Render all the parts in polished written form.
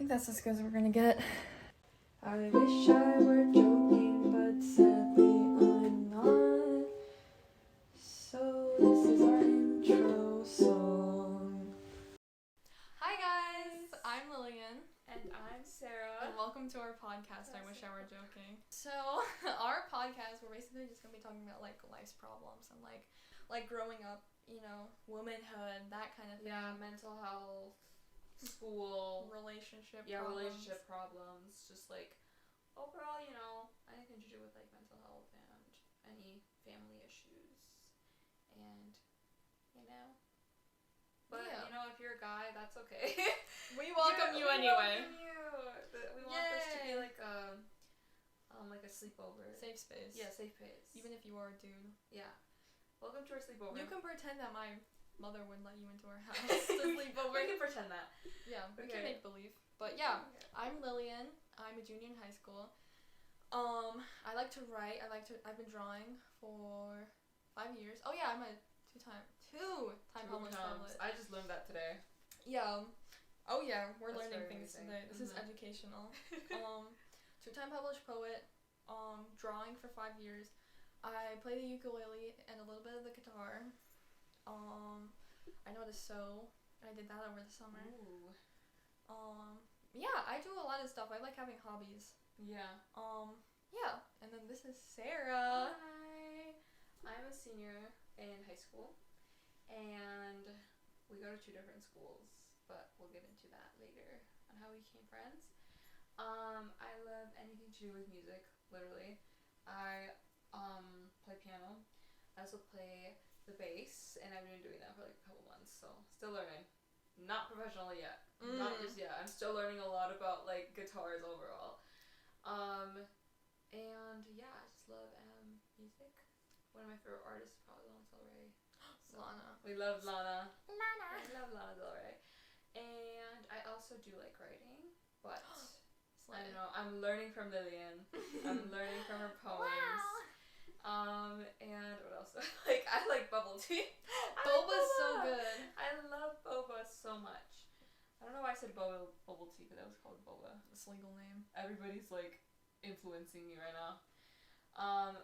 think that's as good as we're gonna get. I wish I were joking, but sadly I'm not. So this is our intro song. Hi guys, I'm Lillian. And I'm Sarah. And welcome to our podcast, I Wish I Were Joking. So, our podcast, we're basically just gonna be talking about, like, life's problems and, like growing up, you know, womanhood, that kind of thing. Yeah, mental health, school, relationship problems, just, like, overall, you know, anything to do with, like, mental health and any family issues. And, you know. But, yeah. you know, if you're a guy, that's okay. We welcome you anyway. We want this to be like a sleepover. Safe space. Yeah, safe space. Even if you are a dude. Yeah. Welcome to our sleepover. You can pretend that my mother would let you into our house to sleep over. We can pretend that. Yeah, we Okay. can make believe. But yeah, Okay. I'm Lillian. I'm a junior in high school. I like to write. I've been drawing for 5 years. Oh yeah, I'm a two-time published poet. I just learned that today. Yeah. Oh yeah, we're That's learning very things amazing. today. This is educational. Two-time published poet. Drawing for 5 years. I play the ukulele and a little bit of the guitar. I know how to sew. I did that over the summer. Ooh. Yeah, I do a lot of stuff. I like having hobbies. Yeah. Yeah. And then this is Sarah. Hi. I'm a senior in high school, and we go to 2 different schools, but we'll get into that later on how we became friends. I love anything to do with music, literally. I play piano. I also play the bass, and I've been doing that for like a couple months, so still learning. Not professionally yet. Not just yet. I'm still learning a lot about like guitars overall. And yeah, I just love music. One of my favorite artists is probably Lana Del Rey. So Lana. We love Lana. Lana. I love Lana Del Rey. And I also do like writing, but I don't know. I'm learning from Lillian. I'm learning from her poems. Wow. And what else? I like bubble tea. Boba's so good. I love boba so much. I don't know why I said bubble tea, but that was called boba. It's legal name. Everybody's like influencing me right now.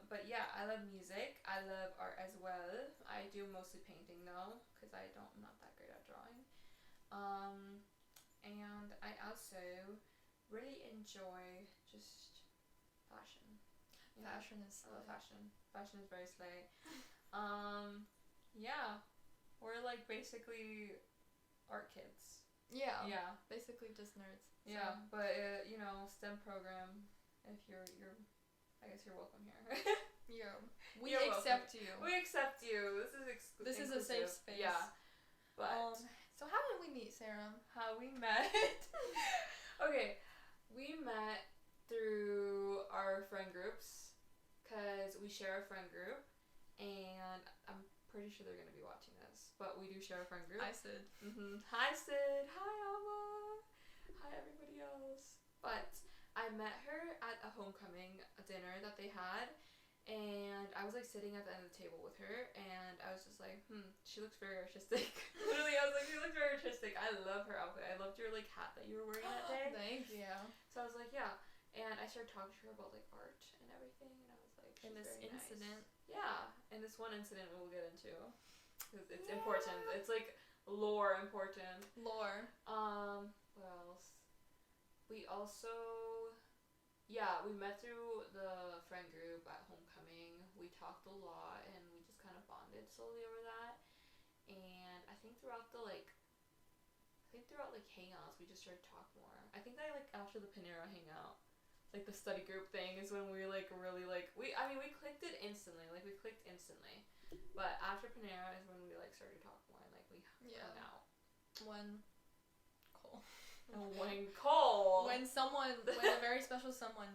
But yeah, I love music. I love art as well. I do mostly painting though, because I'm not that great at drawing. And I also really enjoy just fashion. Yeah. Fashion is I love fashion. Fashion is very slay. Yeah. We're like basically art kids. Yeah. Yeah. Basically just nerds. So. Yeah, but you know, STEM program, if you're I guess you're welcome here. Yeah. We You're accept welcome. you. We accept you. This is a safe space. Yeah. But so how did we meet, Sarah? how we met. Okay, we met through our friend groups, cause we share a friend group, and I'm pretty sure they're gonna be watching this, but we do share a friend group. Hi, Sid. Hi, Sid. Hi, Alma. Hi, everybody else. But I met her at a homecoming dinner that they had, and I was like sitting at the end of the table with her, and I was just like, she looks very artistic. Literally, I was like, she looks very artistic. I love her outfit. I loved your like hat that you were wearing that day. Thank you. So I was like, yeah. And I started talking to her about like art and everything, and I was like, she's In this very incident. nice. Yeah, in this one incident we'll get into. Because it's important. It's like lore important. Lore. What else? We also, we met through the friend group at homecoming. We talked a lot, and we just kind of bonded slowly over that. And I think throughout hangouts, we just started to talk more. I think that like after the Panera hangout, like the study group thing is when we like really like we clicked it instantly. Like we clicked instantly. But after Panera is when we like started to talk more and like we hung out. When Cole. When a very special someone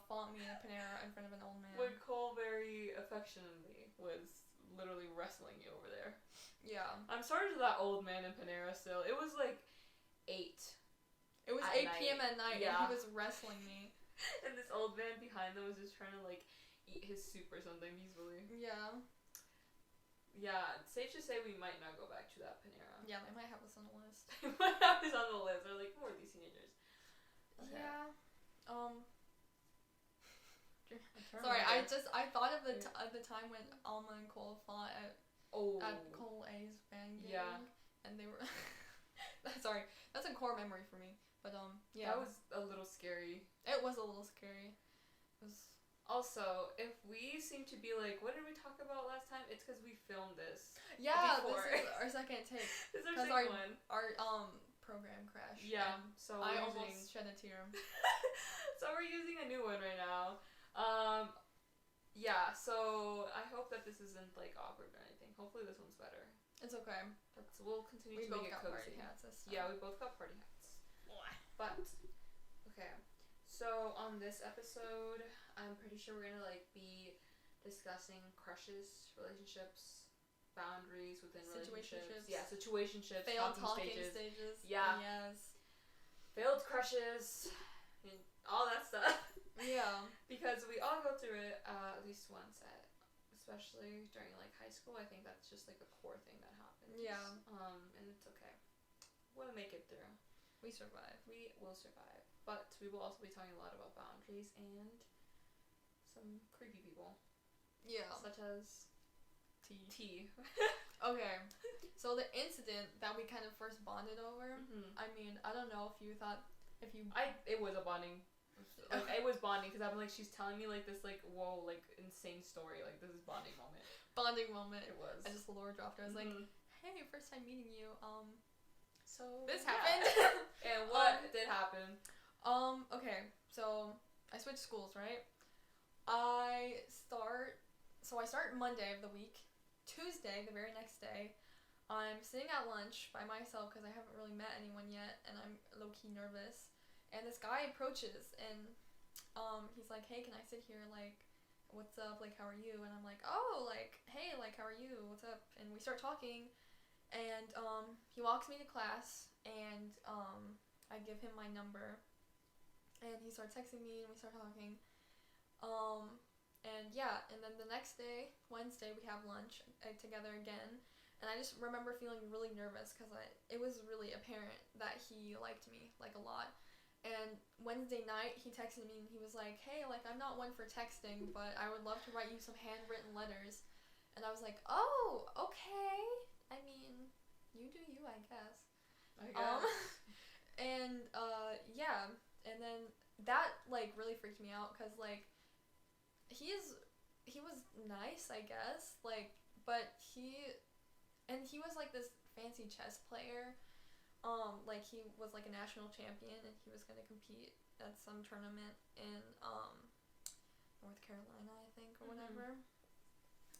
fought me in a Panera in front of an old man. When Cole very affectionately was literally wrestling you over there. Yeah. I'm sorry to that old man in Panera still. It was like 8. It was 8 p.m. at night and he was wrestling me. And this old man behind them was just trying to like eat his soup or something peacefully. Yeah. Yeah, safe to say we might not go back to that Panera. Yeah, they might have us on the list. They might have us on the list. They're like, who are these teenagers? Okay. Yeah. I'm Sorry, trying I thought of the time when Alma and Cole fought at Oh. Cole A's band gang. Yeah. And they were. Sorry, that's a core memory for me. But yeah. That was a little scary. It was a little scary. It was. Also, if we seem to be like, what did we talk about last time? It's because we filmed this. Yeah, Before. this is our second take. This is our Because second one. our program crashed. Yeah. And So I we're almost shed a tear. So we're using a new one right now. Yeah. So I hope that this isn't like awkward or anything. Hopefully this one's better. It's okay. We'll continue We to both make it got cozy. party hats this time. Yeah, we both got party hats. But okay. So on this episode, I'm pretty sure we're gonna like be discussing crushes, relationships, boundaries within relationships. Yeah, situationships, Failed talking talking stages. stages. Yeah. Yes. Failed crushes, and all that stuff. Yeah. Because we all go through it at least once, especially during like high school. I think that's just like a core thing that happens. Yeah. And it's okay. We'll make it through. We survive. We will survive. But we will also be talking a lot about boundaries and some creepy people. Yeah. Such as T. Okay. So the incident that we kind of first bonded over, Mm-hmm. I mean, I don't know if you thought, It was a bonding. Like, it was bonding because I'm like, she's telling me like this like, whoa, like insane story. Like this is bonding moment. bonding moment. It was. I just lore dropped her. I was like, hey, first time meeting you. So This yeah. happened. And what did happen? Okay. So I switched schools, right? So I start Monday of the week. Tuesday, the very next day, I'm sitting at lunch by myself because I haven't really met anyone yet, and I'm low-key nervous. And this guy approaches, and he's like, hey, can I sit here? Like, what's up? Like, how are you? And I'm like, oh, like, hey, like, how are you? What's up? And we start talking, and he walks me to class, and I give him my number, and he starts texting me, and we start talking. And yeah, and then the next day, Wednesday, we have lunch together again. And I just remember feeling really nervous because it was really apparent that he liked me, like, a lot. And Wednesday night, he texted me and he was like, hey, like, I'm not one for texting, but I would love to write you some handwritten letters. And I was like, oh, okay. I mean, you do you, I guess. I guess. And, yeah. And then that, like, really freaked me out because, like, he was nice, I guess, like, but he was, like, this fancy chess player, like, he was, like, a national champion, and he was gonna compete at some tournament in, North Carolina, I think, or whatever,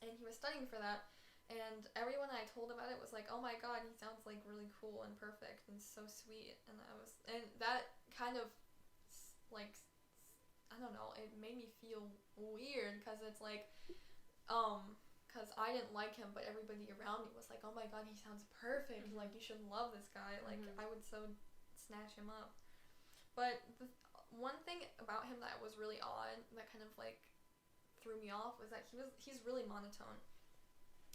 and he was studying for that, and everyone I told about it was like, oh my god, he sounds, like, really cool and perfect and so sweet, and that kind of, like, I don't know, it made me feel weird, because it's like, because I didn't like him, but everybody around me was like, oh my god, he sounds perfect, like, you should love this guy, like, I would so snatch him up. But the one thing about him that was really odd, that kind of, like, threw me off, was that he's really monotone.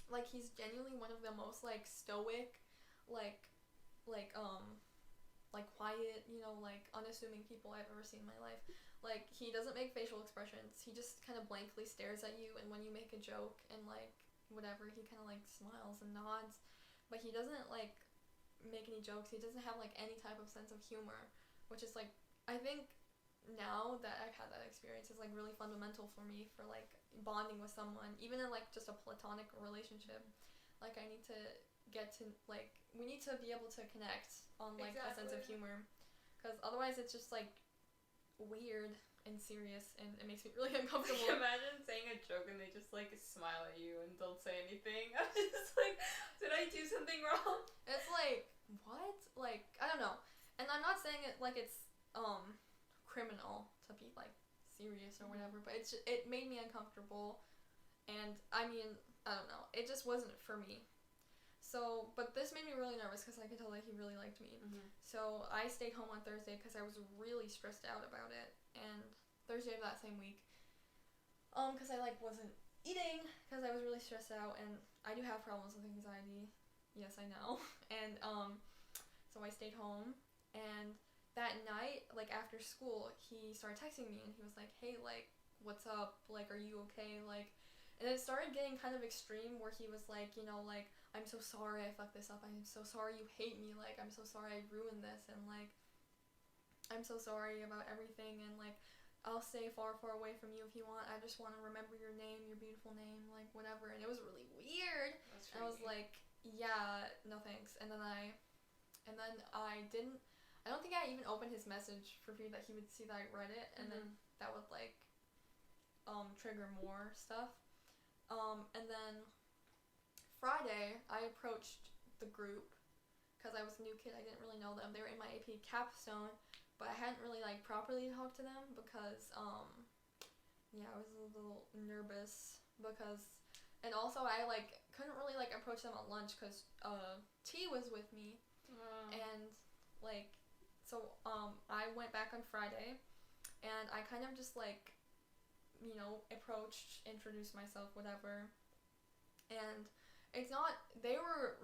Like, he's genuinely one of the most, like, stoic, like, quiet, you know, like, unassuming people I've ever seen in my life. Like, he doesn't make facial expressions. He just kind of blankly stares at you, and when you make a joke and, like, whatever, he kind of, like, smiles and nods. But he doesn't, like, make any jokes. He doesn't have, like, any type of sense of humor, which is, like, I think now that I've had that experience is, like, really fundamental for me for, like, bonding with someone, even in, like, just a platonic relationship. Like, I need to get to, like, we need to be able to connect on, like, a sense of humor, because otherwise it's just, like, weird and serious, and it makes me really uncomfortable. Imagine saying a joke and they just, like, smile at you and don't say anything. I'm just like, did I do something wrong? It's like, what? Like, I don't know. And I'm not saying it like it's criminal to be, like, serious or whatever, but it made me uncomfortable, and I mean, I don't know, it just wasn't for me. So, but this made me really nervous because I could tell that he really liked me. So I stayed home on Thursday because I was really stressed out about it, and Thursday of that same week, because I, like, wasn't eating because I was really stressed out, and I do have problems with anxiety. Yes, I know. And so I stayed home, and that night, like after school, he started texting me and he was like, "Hey, like, what's up? Like, are you okay?" Like, and it started getting kind of extreme where he was like, you know, like, "I'm so sorry I fucked this up. I'm so sorry you hate me. Like, I'm so sorry I ruined this, and like, I'm so sorry about everything, and like, I'll stay far, far away from you if you want. I just want to remember your name, your beautiful name, like whatever." And it was really weird. That's And I was freaky. like, "Yeah, no thanks." And then I didn't. I don't think I even opened his message for fear that he would see that I read it, and then that would like trigger more stuff. And then Friday, I approached the group because I was a new kid. I didn't really know them. They were in my AP capstone, but I hadn't really like properly talked to them because yeah, I was a little nervous because, and also I like couldn't really like approach them at lunch because T was with me, and like so I went back on Friday, and I kind of just like, you know, approached, introduced myself, whatever, and it's not they are,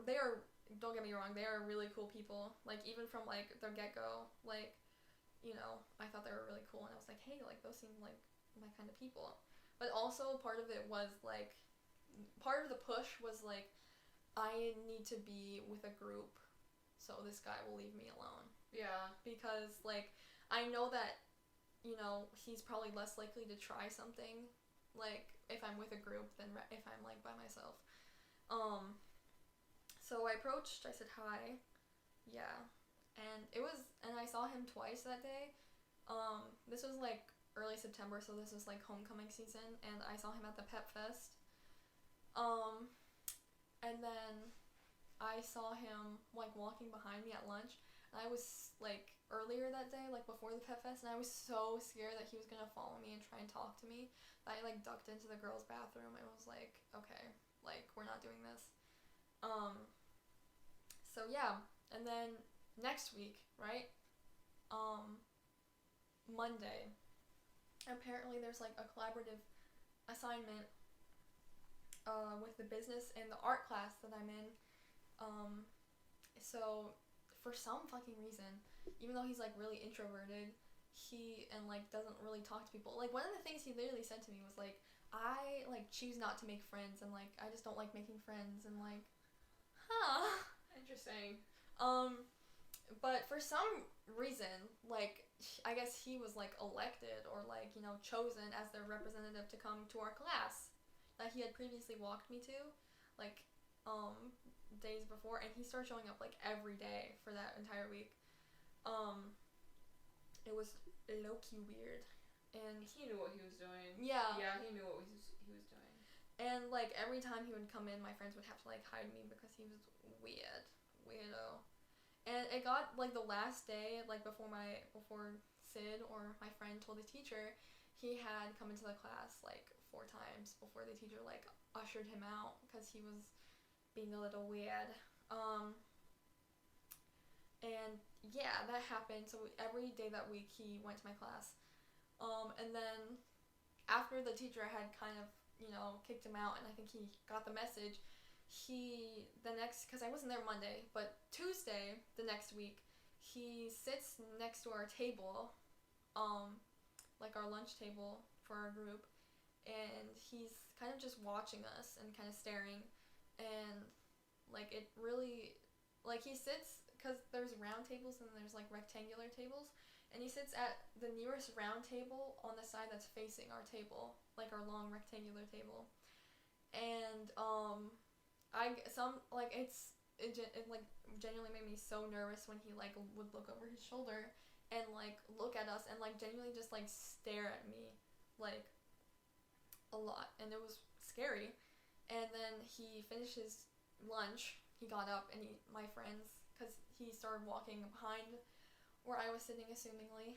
don't get me wrong, they are really cool people, like even from like the get-go, like, you know, I thought they were really cool, and I was like, hey, like those seem like my kind of people. But also part of it was like, part of the push was like, I need to be with a group so this guy will leave me alone. Yeah. Because like, I know that, you know, he's probably less likely to try something like if I'm with a group than if I'm like by myself. So I approached, I said hi. Yeah. And it was, and I saw him twice that day. This was like early September, so this was like homecoming season, and I saw him at the Pep Fest. And then I saw him like walking behind me at lunch, and I was like earlier that day, like before the Pep Fest, and I was so scared that he was gonna follow me and try and talk to me that I like ducked into the girls' bathroom and was like, okay, like we're not doing this. So yeah, and then next week, right? Um, Monday, apparently there's like a collaborative assignment with the business and the art class that I'm in. So for some fucking reason, even though he's like really introverted, he and like doesn't really talk to people. Like one of the things he literally said to me was like, I like choose not to make friends, and like I just don't like making friends, and like, huh. Interesting. But for some reason, like I guess he was like elected or like, you know, chosen as their representative to come to our class that he had previously walked me to, like days before, and he started showing up like every day for that entire week. It was low key weird, and he knew what he was doing. Yeah. Yeah, he knew what he was doing. And like every time he would come in, my friends would have to like hide me because he was weirdo. And it got like the last day, like before Sid or my friend told the teacher, he had come into the class like 4 times before the teacher like ushered him out because he was being a little weird. And yeah, that happened. So every day that week he went to my class. And then after the teacher had kind of, you know, kicked him out, and I think he got the message, because I wasn't there Monday, but Tuesday the next week, he sits next to our table, like our lunch table for our group, and he's kind of just watching us and kind of staring, and like it really, like he sits, because there's round tables and there's like rectangular tables, and he sits at the nearest round table on the side that's facing our table, like our long rectangular table. And it like genuinely made me so nervous when he like would look over his shoulder and like look at us and like genuinely just like stare at me like a lot, and it was scary. And then he finished his lunch, he got up, and my friends, because he started walking behind where I was sitting, assumingly,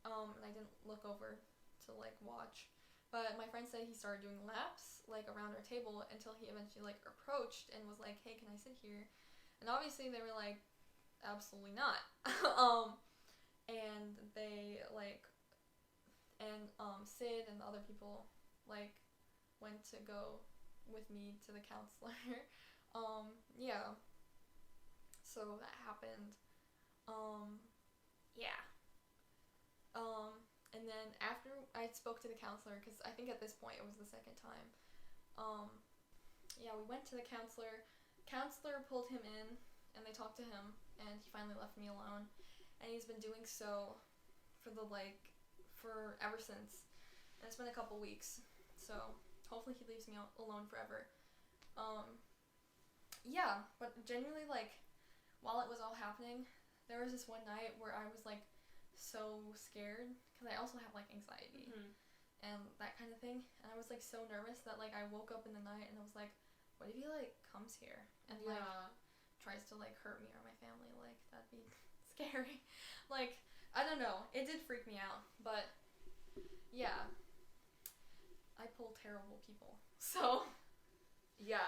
and I didn't look over to like watch. But my friend said he started doing laps like around our table until he eventually like approached and was like, "Hey, can I sit here?" And obviously they were like, "Absolutely not." And they like, and Sid and the other people like went to go with me to the counselor. Yeah. So that happened. Yeah. And then after I spoke to the counselor, because I think at this point it was the second time. Yeah, we went to the counselor. Counselor pulled him in, and they talked to him, and he finally left me alone. And he's been doing so for for ever since. And it's been a couple weeks, so hopefully he leaves me alone forever. Yeah, but genuinely, like, while it was all happening, there was this one night where I was like so scared because I also have like anxiety and that kind of thing, and I was like so nervous that like I woke up in the night and I was like, what if he like comes here and like tries to like hurt me or my family? Like, that'd be scary. Like, I don't know, it did freak me out, but yeah, I pull terrible people, so Yeah,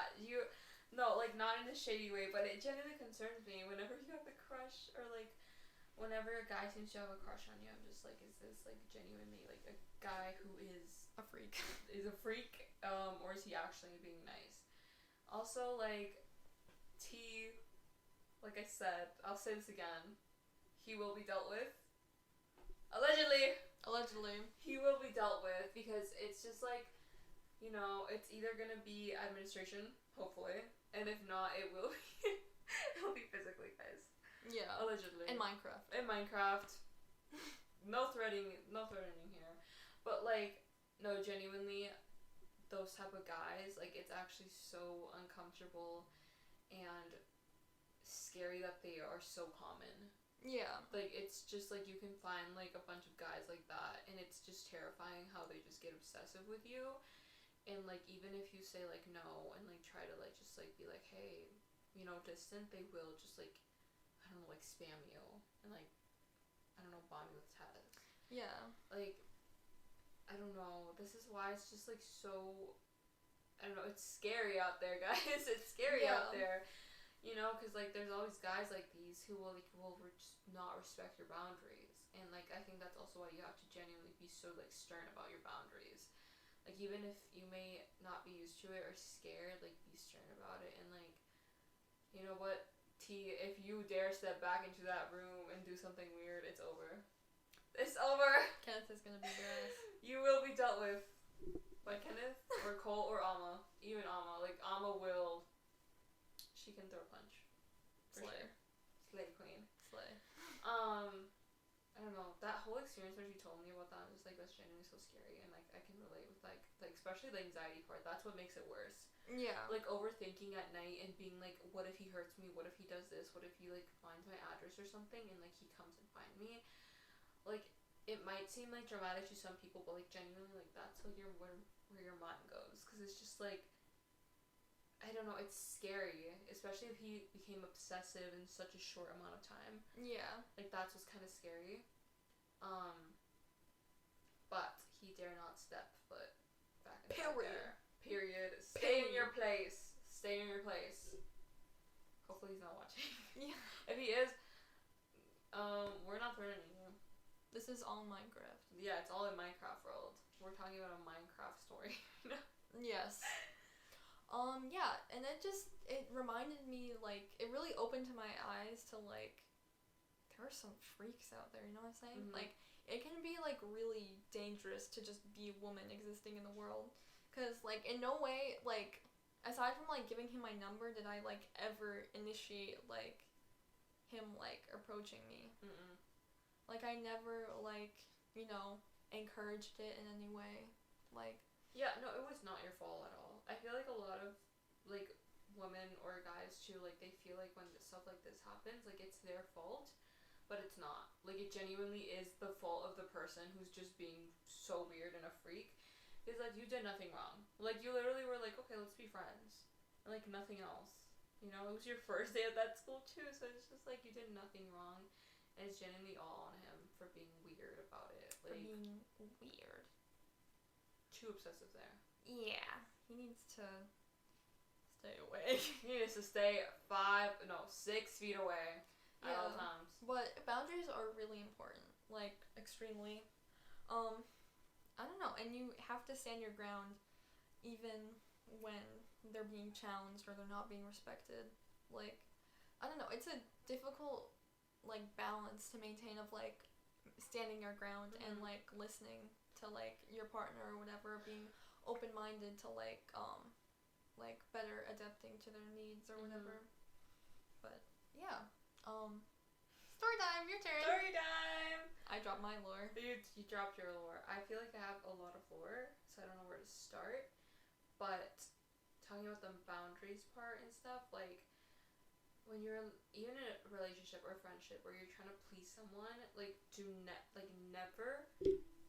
no, like, not in a shady way, but it genuinely concerns me whenever you have a crush, or, like, whenever a guy seems to have a crush on you. I'm just like, is this, like, genuinely, like, a guy who is a freak. Or is he actually being nice? Also, like, like I said, I'll say this again, he will be dealt with. Allegedly, he will be dealt with, because it's just, like, it's either gonna be administration, hopefully, and if not, it'll be physically, guys. Yeah. Allegedly. In Minecraft. No threatening here. But, like, no, genuinely, those type of guys, like, it's actually so uncomfortable and scary that they are so common. Yeah. Like, it's just, like, you can find, like, a bunch of guys like that, and it's just terrifying how they just get obsessive with you. And, like, even if you say, like, no, and, like, try to, like, just, like, be like, hey, distant, they will just, like, I don't know, like, spam you, and, like, I don't know, bomb you with texts. Yeah. Like, I don't know, this is why it's just, like, so, I don't know, it's scary out there, guys. It's scary out there, because, like, there's always guys like these who will, like, just not respect your boundaries. And, like, I think that's also why you have to genuinely be so, like, stern about your boundaries. Like, even if you may not be used to it or scared, like, be stern about it. And, like, you know what, T, if you dare step back into that room and do something weird, it's over. It's over. Kenneth is gonna be your ass. You will be dealt with by Kenneth or Cole or Alma. Even Alma. Like, Alma will... She can throw a punch. Slay. Sure. Slay queen. Slay. I don't know, that whole experience when she told me about that, I'm just like, that's genuinely so scary, and, like, I can relate with, like, especially the anxiety part, that's what makes it worse. Yeah. Like, overthinking at night and being like, what if he hurts me, what if he does this, what if he, like, finds my address or something, and, like, he comes and find me. Like, it might seem, like, dramatic to some people, but, like, genuinely, like, that's where your mind goes, because it's just, like, I don't know, it's scary, especially if he became obsessive in such a short amount of time. Yeah. Like, that's what's kind of scary. But he dare not step foot back inside there. Period. Stay in your place. Stay in your place. Hopefully he's not watching. Yeah. If he is, we're not threatening you. This is all Minecraft. Yeah, it's all in Minecraft world. We're talking about a Minecraft story. Yes. Yeah, and it reminded me, like, it really opened to my eyes to, like, there are some freaks out there, you know what I'm saying? Mm-hmm. Like, it can be, like, really dangerous to just be a woman existing in the world. Because, like, in no way, like, aside from, like, giving him my number, did I, like, ever initiate, like, him, like, approaching me. Mm-mm. Like, I never, like, encouraged it in any way. Like... Yeah, no, it was not your fault at all. I feel like a lot of, like, women or guys, too, like, they feel like when stuff like this happens, like, it's their fault. But it's not. Like, it genuinely is the fault of the person who's just being so weird and a freak. Because, like, you did nothing wrong. Like, you literally were like, okay, let's be friends. And, like, nothing else. It was your first day at that school, too. So it's just, like, you did nothing wrong. And it's genuinely all on him for being weird about it. Like, for being weird. Too obsessive there. Yeah. He needs to stay away. He needs to stay 6 feet away at all times. But boundaries are really important. Like, extremely. I don't know. And you have to stand your ground even when they're being challenged or they're not being respected. Like, I don't know. It's a difficult like balance to maintain of like standing your ground and Mhm. like listening to like your partner or whatever, being open-minded to like better adapting to their needs or whatever. But yeah, story time, your turn. Story time! I dropped my lore. You dropped your lore. I feel like I have a lot of lore, so I don't know where to start. But talking about the boundaries part and stuff, like when you're even in a relationship or friendship where you're trying to please someone, like never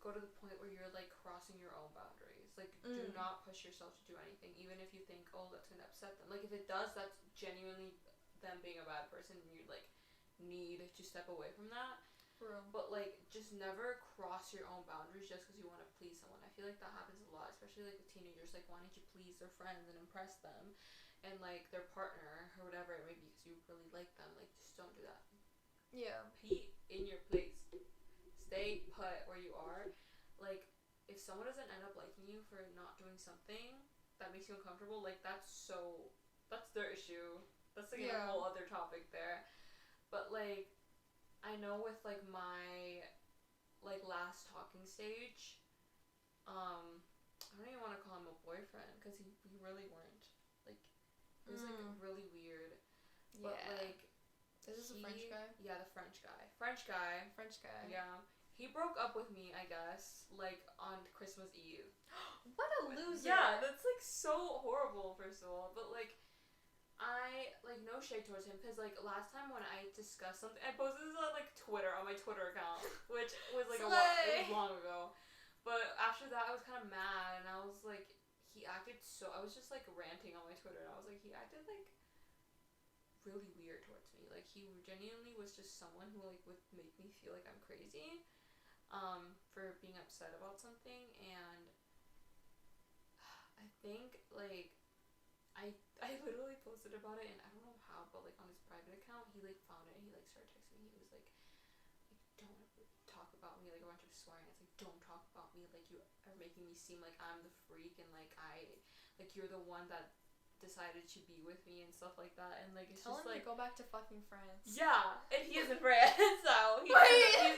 go to the point where you're like crossing your own boundaries. Like do not push yourself to do anything, even if you think, oh, that's gonna upset them. Like if it does, that's genuinely them being a bad person, and you like need to step away from that. For real. But like just never cross your own boundaries just because you want to please someone. I feel like that happens a lot, especially like with teenagers, like wanting to please their friends and impress them, and like their partner or whatever it may be because you really like them. Like just don't do that. Yeah. Be in your place. Stay put where you are. Like if someone doesn't end up liking you for not doing something that makes you uncomfortable, like that's their issue. That's like a whole other topic there. But like I know with like my like last talking stage, I don't even want to call him a boyfriend because we really weren't. Like it was like really weird. But like is this a French guy? Yeah, the French guy. French guy. Yeah. He broke up with me, I guess, like on Christmas Eve. What a loser. Yeah, that's like so horrible, first of all. But like I like no shade towards him because like last time when I discussed something, I posted this on like Twitter on my Twitter account, which was like it was long ago. But after that, I was kind of mad, and I was like, I was just like ranting on my Twitter, and I was like, he acted like really weird towards me. Like he genuinely was just someone who like would make me feel like I'm crazy, for being upset about something, and I think like. I literally posted about it, and I don't know how, but like on his private account, he like found it and he like started texting me. He was like don't talk about me, like a bunch of swearing. It's like don't talk about me, like you are making me seem like I'm the freak and like you're the one that decided to be with me and stuff like that. And like it's Tell just him like to go back to fucking France. Yeah, and he is in France, so he's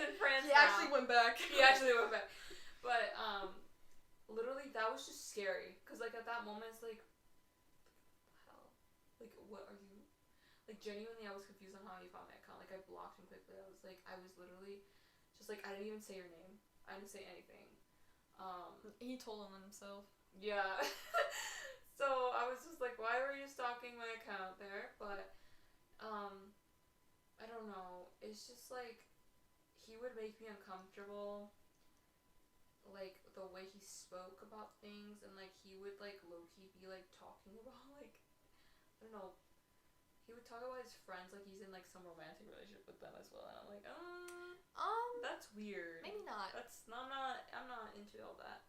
in France. He actually went back. But literally that was just scary because like at that moment it's like. Like, what are you... Like, genuinely, I was confused on how he found my account. Like, I blocked him quickly. I was literally just, like, I didn't even say your name. I didn't say anything. He told on himself. Yeah. So, I was just like, why were you stalking my account there? But, I don't know. It's just, like, he would make me uncomfortable. Like, the way he spoke about things. And, like, he would, like, low-key be, like, talking about, like... I don't know. He would talk about his friends like he's in like some romantic relationship with them as well, and I'm like, that's weird. Maybe not. I'm not into all that.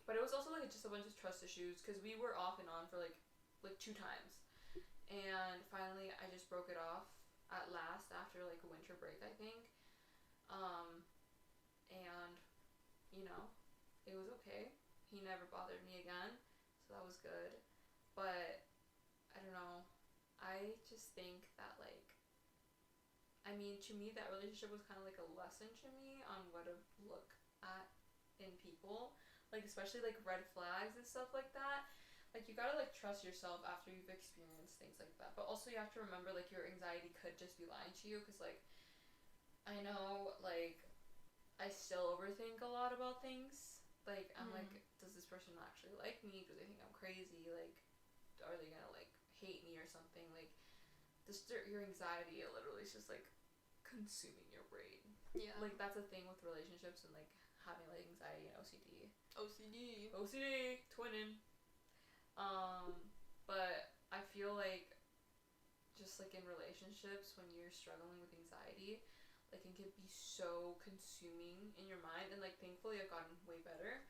But it was also like just a bunch of trust issues because we were off and on for like 2 times, and finally I just broke it off at last after like a winter break, I think. And you know, it was okay. He never bothered me again, so that was good. But, I don't know, I just think that, like, I mean, to me, that relationship was kind of like a lesson to me on what to look at in people. Like, especially, like, red flags and stuff like that. Like, you gotta, like, trust yourself after you've experienced things like that. But also, you have to remember, like, your anxiety could just be lying to you. Because, like, I know, like, I still overthink a lot about things. Like, I'm like, does this person actually like me? Do they think I'm crazy? Like... Are they gonna like hate me or something? Like just your anxiety literally is just like consuming your brain. Yeah. Like that's a thing with relationships and like having like anxiety and OCD twinning. But I feel like just like in relationships when you're struggling with anxiety, like it can be so consuming in your mind, and like thankfully I've gotten way better.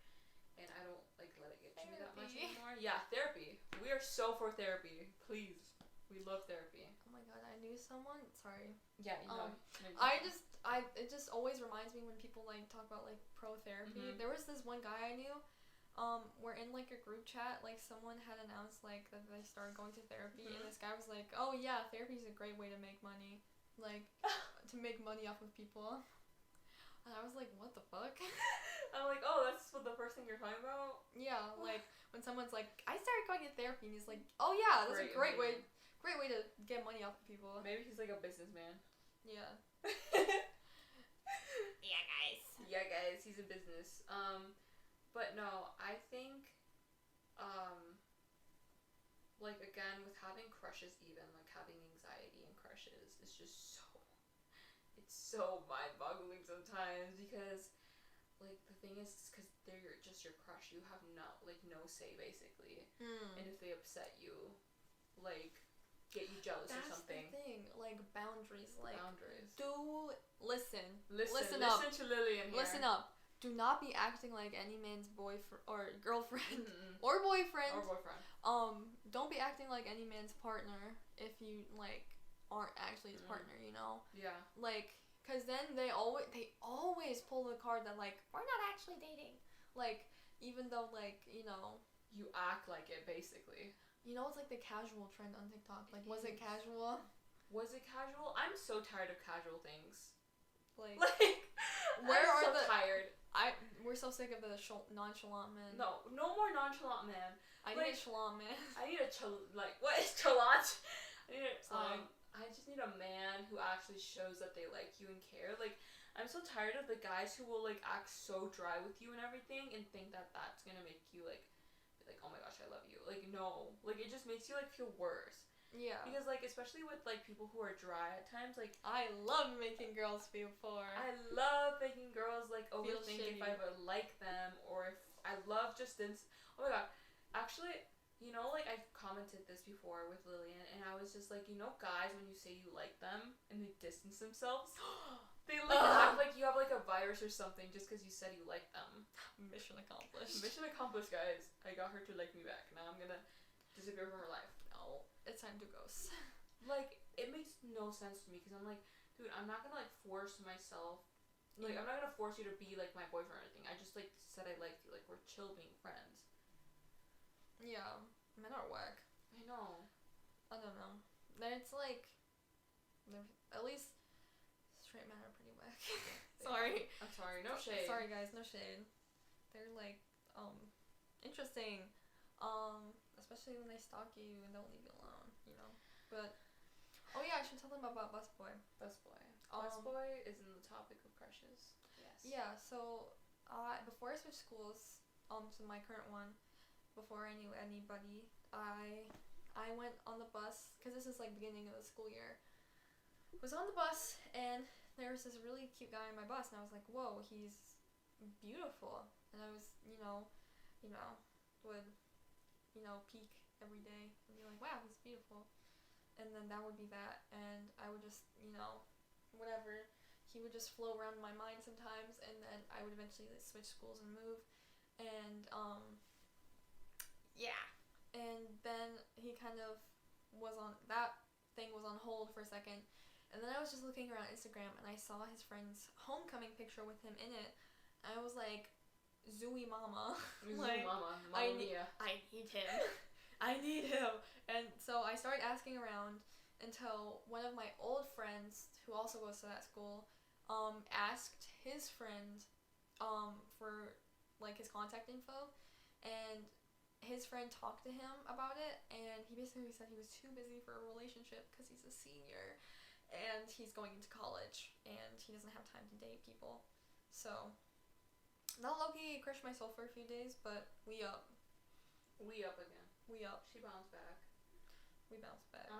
And I don't, like, let it get to me that much anymore. Yeah, therapy. We are so for therapy. Please. We love therapy. Oh my god, I knew someone. Sorry. Yeah, you know. It just always reminds me when people, like, talk about, like, pro therapy. There was this one guy I knew. We're in, like, a group chat. Like, someone had announced, like, that they started going to therapy. And this guy was like, oh, yeah, therapy is a great way to make money. like to make money off of people. And I was like, what the fuck? I'm like, oh, that's what the first thing you're talking about? Yeah, like when someone's like, I started going to therapy, and he's like, oh yeah, that's a great way to get money off of people. Maybe he's like a businessman. Yeah. Yeah, guys, he's a business. But no, I think, like, again, with having crushes even, like, having anxiety and crushes is just it's so mind-boggling sometimes because, like, the thing is, because they're just your crush, you have no say, basically. And if they upset you, like, get you jealous or something. That's the thing, like, boundaries, like, listen up. Listen to Lillian here. Listen up. Do not be acting like any man's boyfriend or girlfriend or boyfriend. Don't be acting like any man's partner if you, like, aren't actually his partner, you know? Yeah. Like, cause then they always pull the card that, like, we're not actually dating. Like, even though, like, you know, you act like it, basically. You know, it's like the casual trend on TikTok. Like, was it casual? Was it casual? I'm so tired of casual things. Like where I'm so tired. We're so sick of the nonchalant men. No more nonchalant men. I need a chalant man. I need a what is chalant? I just need a man who actually shows that they like you and care. Like, I'm so tired of the guys who will, like, act so dry with you and everything and think that that's gonna make you, like, be like, oh my gosh, I love you. Like, no. Like, it just makes you, like, feel worse. Yeah. Because, like, especially with, like, people who are dry at times, like... I love making girls feel poor. I love making girls, like, overthink if I would like them, or if I love just oh my god. Actually, you know, like, I've commented this before with Lillian, and I was just like, you know, guys, when you say you like them, and they distance themselves, they, like, act like you have, like, a virus or something just because you said you like them. Mission accomplished. Mission accomplished, guys. I got her to like me back. Now I'm gonna disappear from her life. No. It's time to ghost. Like, it makes no sense to me because I'm like, dude, I'm not gonna, like, force myself. Like, I'm not gonna force you to be, like, my boyfriend or anything. I just, like, said I liked you. Like, we're chill being friends. Yeah. Men are whack. I know. I don't know. It's like, at least straight men are pretty whack. Sorry. I'm sorry. No shade. Sorry, guys. No shade. They're, like, interesting. Especially when they stalk you and don't leave you alone, you know. But, oh yeah, I should tell them about Busboy. Busboy is in the topic of crushes. Yes. Yeah, so, before I switched schools, to my current one, before I knew anybody, I went on the bus, because this is, like, beginning of the school year. Was on the bus, and there was this really cute guy on my bus, and I was like, whoa, he's beautiful. And I was, would, peek every day and be like, wow, he's beautiful. And then that would be that, and I would just, whatever. He would just flow around my mind sometimes, and then I would eventually, like, switch schools and move. And, yeah. And then he kind of that thing was on hold for a second. And then I was just looking around Instagram, and I saw his friend's homecoming picture with him in it. And I was like, Zooey mama. Like, Mama Mia. I need him. I need him. And so I started asking around until one of my old friends, who also goes to that school, asked his friend for, like, his contact info. And his friend talked to him about it, and he basically said he was too busy for a relationship because he's a senior and he's going into college and he doesn't have time to date people. So, not low-key crushed myself for a few days, but we up. We up again. We up. She bounced back. We bounced back. Do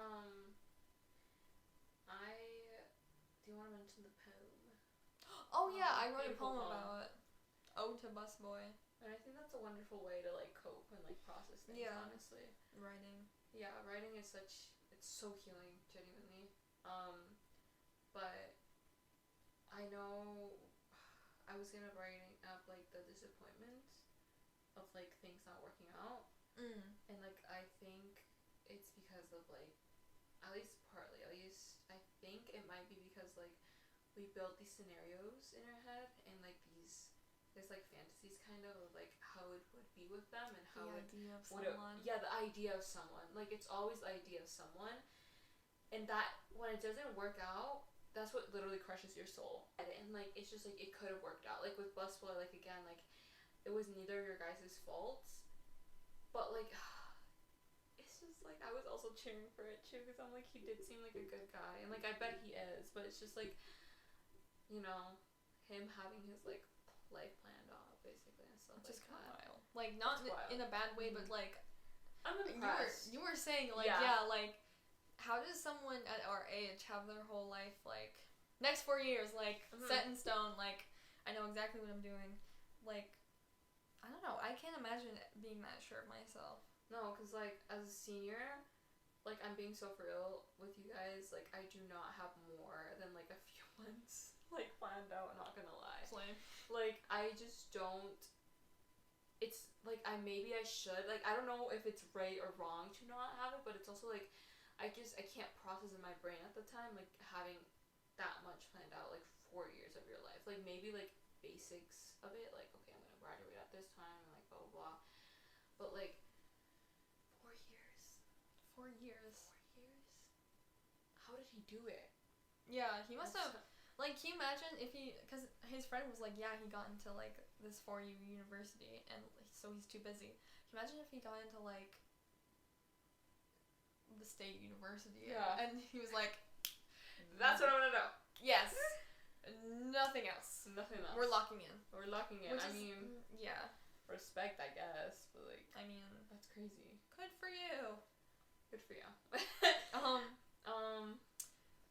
you want to mention the poem? Oh yeah, I wrote a poem about it. Ode to Busboy. And I think that's a wonderful way to, like, cope and, like, process things, honestly. Writing. Yeah, writing is it's so healing, genuinely. But I know I was gonna write up, like, the disappointment of, like, things not working out. And, like, I think it's because of, like, at least I think it might be because, like, we built these scenarios in our head and, like, there's, like, fantasies kind of like how it would be with them and how the idea of someone. The idea of someone. Like, it's always the idea of someone. and that when it doesn't work out, that's what literally crushes your soul. And like it's just like it could have worked out. Like with Busboy, like again, like it was neither of your guys' faults, but like it's just like I was also cheering for it too because I'm like he did seem like a good guy, and like I bet he is, but it's just like you know him having his like life planned out basically and stuff Which is like kind of that. wild. Like not It's wild. in a bad way, but like I'm impressed. you were saying like Yeah. like how does someone at our age have their whole life like next 4 years like set in stone, like I know exactly what I'm doing, like I don't know, I can't imagine being that sure of myself. No, because like as a senior, like I'm being so for real with you guys, like I do not have more than like a few months like planned out, not gonna lie. Slay. Like I just don't, it's like I should, like I don't know if it's right or wrong to not have it, but it's also like I can't process in my brain at the time like having that much planned out, like 4 years of your life. Like maybe like basics of it, like okay, I'm gonna graduate at this time and like blah blah blah, but like 4 years. 4 years. 4 years? How did he do it? Yeah, he must have. Like, can you imagine if he, because his friend was like, yeah, he got into like this 4-year university, and so he's too busy. Can you imagine if he got into like the state university? Yeah. And he was like, that's what I want to know. yes, nothing else. Nothing else. We're locking in. We're locking in. Which I is, mean, yeah. respect, I guess, but like, I mean, that's crazy. good for you. Good for you.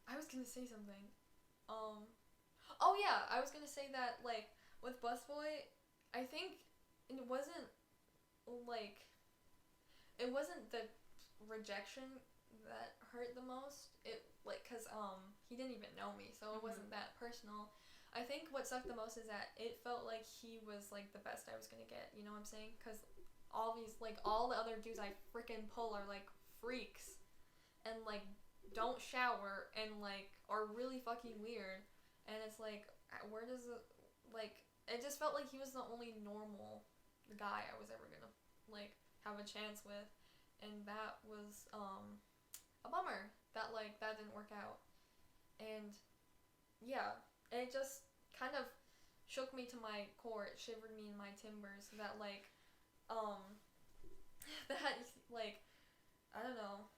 I was gonna say something. Oh yeah, I was gonna say that like with Busboy, I think it wasn't the rejection that hurt the most. It like cause he didn't even know me, so it wasn't that personal. I think what sucked the most is that it felt like he was like the best I was gonna get. You know what I'm saying? Cause all the other dudes I freaking pull are like freaks, and like don't shower and like are really fucking weird, and it's like where does it like it just felt like he was the only normal guy I was ever gonna like have a chance with, and that was a bummer that like that didn't work out. And yeah, and it just kind of shook me to my core. It shivered me in my timbers that like that like I don't know,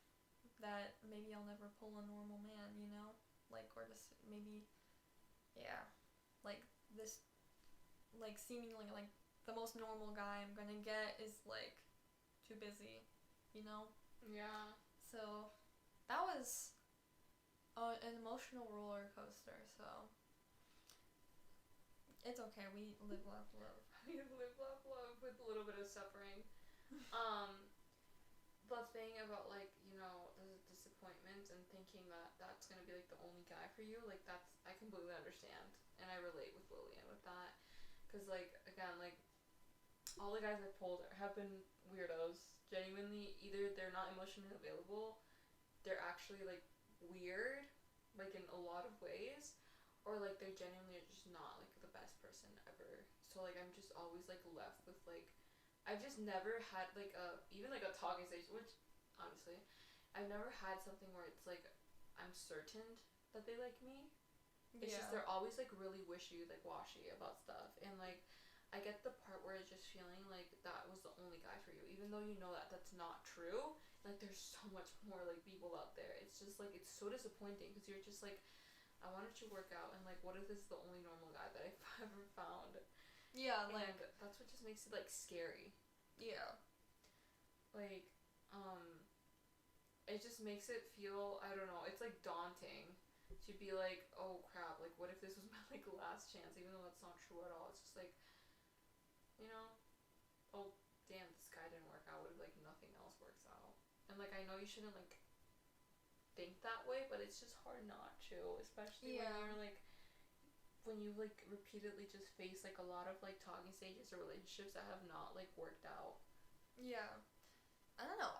that maybe I'll never pull a normal man, you know? Like, or just maybe, yeah, like, this, like, seemingly, like, the most normal guy I'm gonna get is, like, too busy, you know? Yeah. So, that was an emotional roller coaster, so, it's okay, we live, laugh, love. We live, laugh, love with a little bit of suffering. But thing about like, you know, the disappointment and thinking that that's gonna be like the only guy for you, like that's, I completely understand, and I relate with Lillian with that, cause like again, like all the guys I've pulled have been weirdos. Genuinely, either they're not emotionally available, they're actually like weird, like in a lot of ways, or like they're genuinely just not like the best person ever. So like I'm just always like left with like, I've just never had like even like a talking stage, which honestly I've never had something where it's like I'm certain that they like me. It's just they're always like really wishy, like washy about stuff, and like I get the part where it's just feeling like that was the only guy for you, even though you know that that's not true. Like there's so much more like people out there. It's just like it's so disappointing because you're just like, I wanted to work out, and like what if this is the only normal guy that I've ever found? Yeah, and like that's what just makes it like scary. Yeah. Like, it just makes it feel, I don't know, it's like daunting to be like, oh crap, like what if this was my like last chance, even though that's not true at all. It's just like, you know, oh damn, this guy didn't work out, what if like nothing else works out? And like I know you shouldn't like think that way, but it's just hard not to, especially when you're like, when you like repeatedly just face like a lot of like talking stages or relationships that have not like worked out. Yeah. I don't know.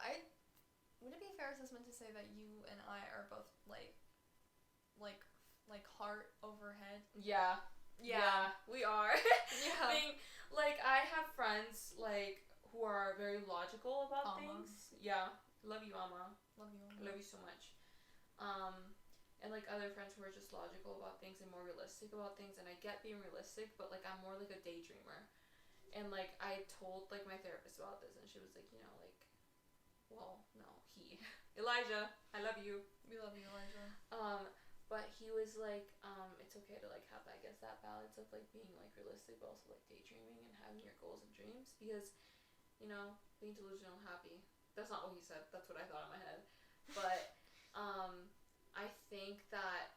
Would it be a fair assessment to say that you and I are both like heart over head? Yeah. Yeah, we are. Yeah. Being like I have friends like who are very logical about things. Yeah. Love you, Amma. Love you. I love you so much. And like other friends who are just logical about things and more realistic about things. And I get being realistic, but like I'm more like a daydreamer. And like I told like my therapist about this, and she was like, you know, like, well, no, he, Elijah, I love you. We love you, Elijah. But he was like, it's okay to like have, I guess, that balance of like being like realistic, but also like daydreaming and having your goals and dreams, because, you know, being delusional happy. That's not what he said. That's what I thought in my head. But I think that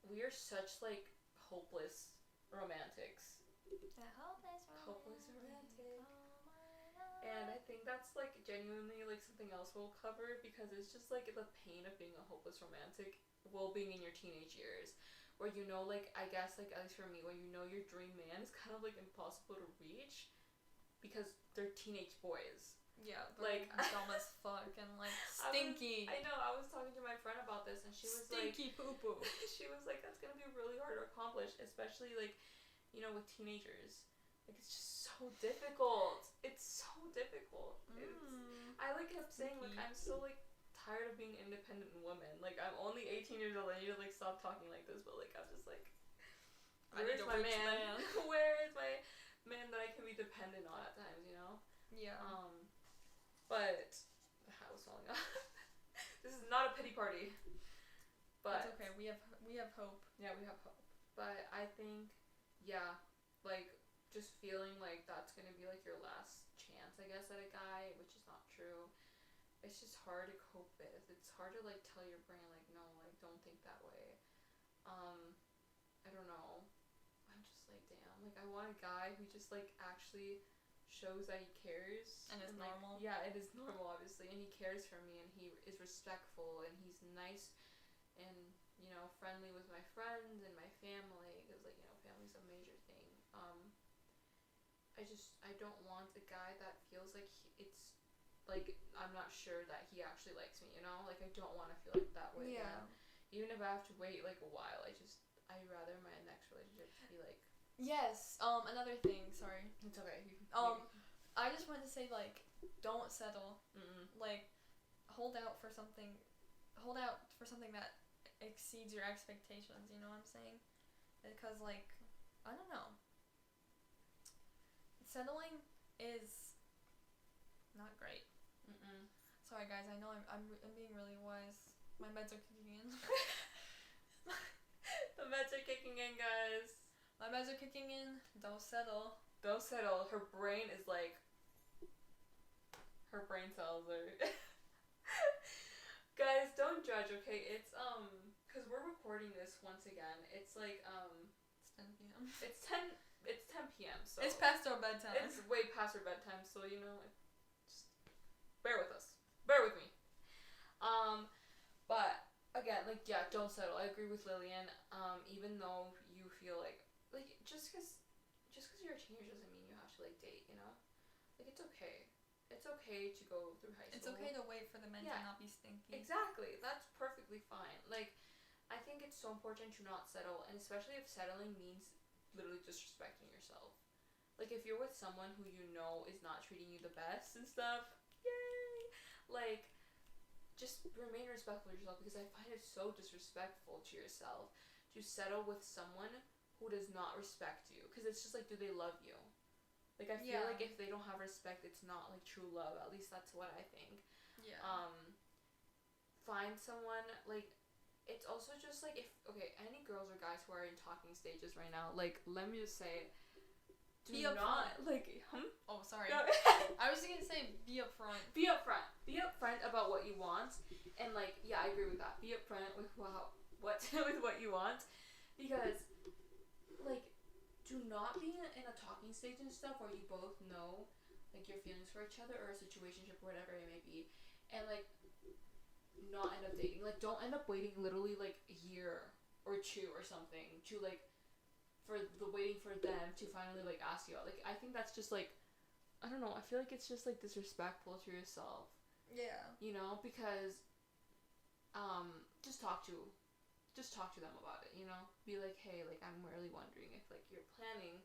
we are such like hopeless romantics. The hopeless romantic. And I think that's like genuinely like something else we'll cover, because it's just like the pain of being a hopeless romantic while being in your teenage years, where, you know, like I guess like at least for me, when you know your dream man is kind of like impossible to reach because they're teenage boys. Yeah, like dumb as fuck and like stinky. I know. I was talking to my friend about this, and she was stinky poo poo. She was like, "That's gonna be really hard to accomplish, especially like, you know, with teenagers. Like, it's just so difficult. It's so difficult. I like kept saying like I'm so like tired of being independent woman. Like I'm only 18 years old. I need to like stop talking like this, but like I'm just like, where's my man? Where is my man that I can be dependent on at times? You know? Yeah. But the hat was falling off. This is not a pity party. But it's okay. We have hope. Yeah, we have hope. But I think, yeah, like just feeling like that's gonna be like your last chance, I guess, at a guy, which is not true. It's just hard to cope with. It's hard to like tell your brain like, no, like don't think that way. I don't know. I'm just like, damn. Like I want a guy who just like actually shows that he cares and it's like, normal. Yeah, it is normal, obviously, and he cares for me, and he is respectful, and he's nice, and, you know, friendly with my friends and my family, because like, you know, family's a major thing. I don't want a guy that feels like it's like I'm not sure that he actually likes me, you know, like I don't want to feel like that way. Yeah. Even if I have to wait like a while, I'd rather my next relationship be like. Yes. Another thing. Sorry. It's okay. I just wanted to say like, don't settle. Like, hold out for something that exceeds your expectations. You know what I'm saying? Because like, I don't know. Settling is not great. Sorry guys. I know I'm being really wise. My meds are kicking in. The meds are kicking in, guys. My meds are kicking in. Don't settle. Don't settle. Her brain is like. Her brain cells are. Guys, don't judge, okay? It's cause we're recording this once again. It's like It's 10 p.m. It's 10 p.m. So it's past our bedtime. It's way past our bedtime. So you know, just bear with us. Bear with me. But again, like yeah, don't settle. I agree with Lillian. Even though you feel like just cause you're a teenager doesn't mean you have to like date. You know, like it's okay. It's okay to go through high school. It's okay to wait for the men to not be stinky. Exactly. That's perfectly fine. Like, I think it's so important to not settle, and especially if settling means literally disrespecting yourself. Like, if you're with someone who you know is not treating you the best and stuff, yay! Like, just remain respectful of yourself, because I find it so disrespectful to yourself to settle with someone who does not respect you. Because it's just like, do they love you? Like, I feel like if they don't have respect, it's not, like, true love. At least that's what I think. Yeah. Find someone, like, it's also just, like, if, okay, any girls or guys who are in talking stages right now, like, let me just say, be upfront. Like, Oh, sorry. No. I was gonna say, be upfront. Be upfront. Be upfront about what you want, and, like, yeah, I agree with that. Be upfront with with what you want, because, like, do not be in a talking stage and stuff where you both know, like, your feelings for each other or a situationship or whatever it may be, and, like, not end up dating. Like, don't end up waiting literally, like, a year or two or something to, like, waiting for them to finally, like, ask you out. Like, I think that's just, like, I don't know, I feel like it's just, like, disrespectful to yourself. Yeah. You know, because, just talk to them about it, you know? Be like, hey, like, I'm really wondering if, like, you're planning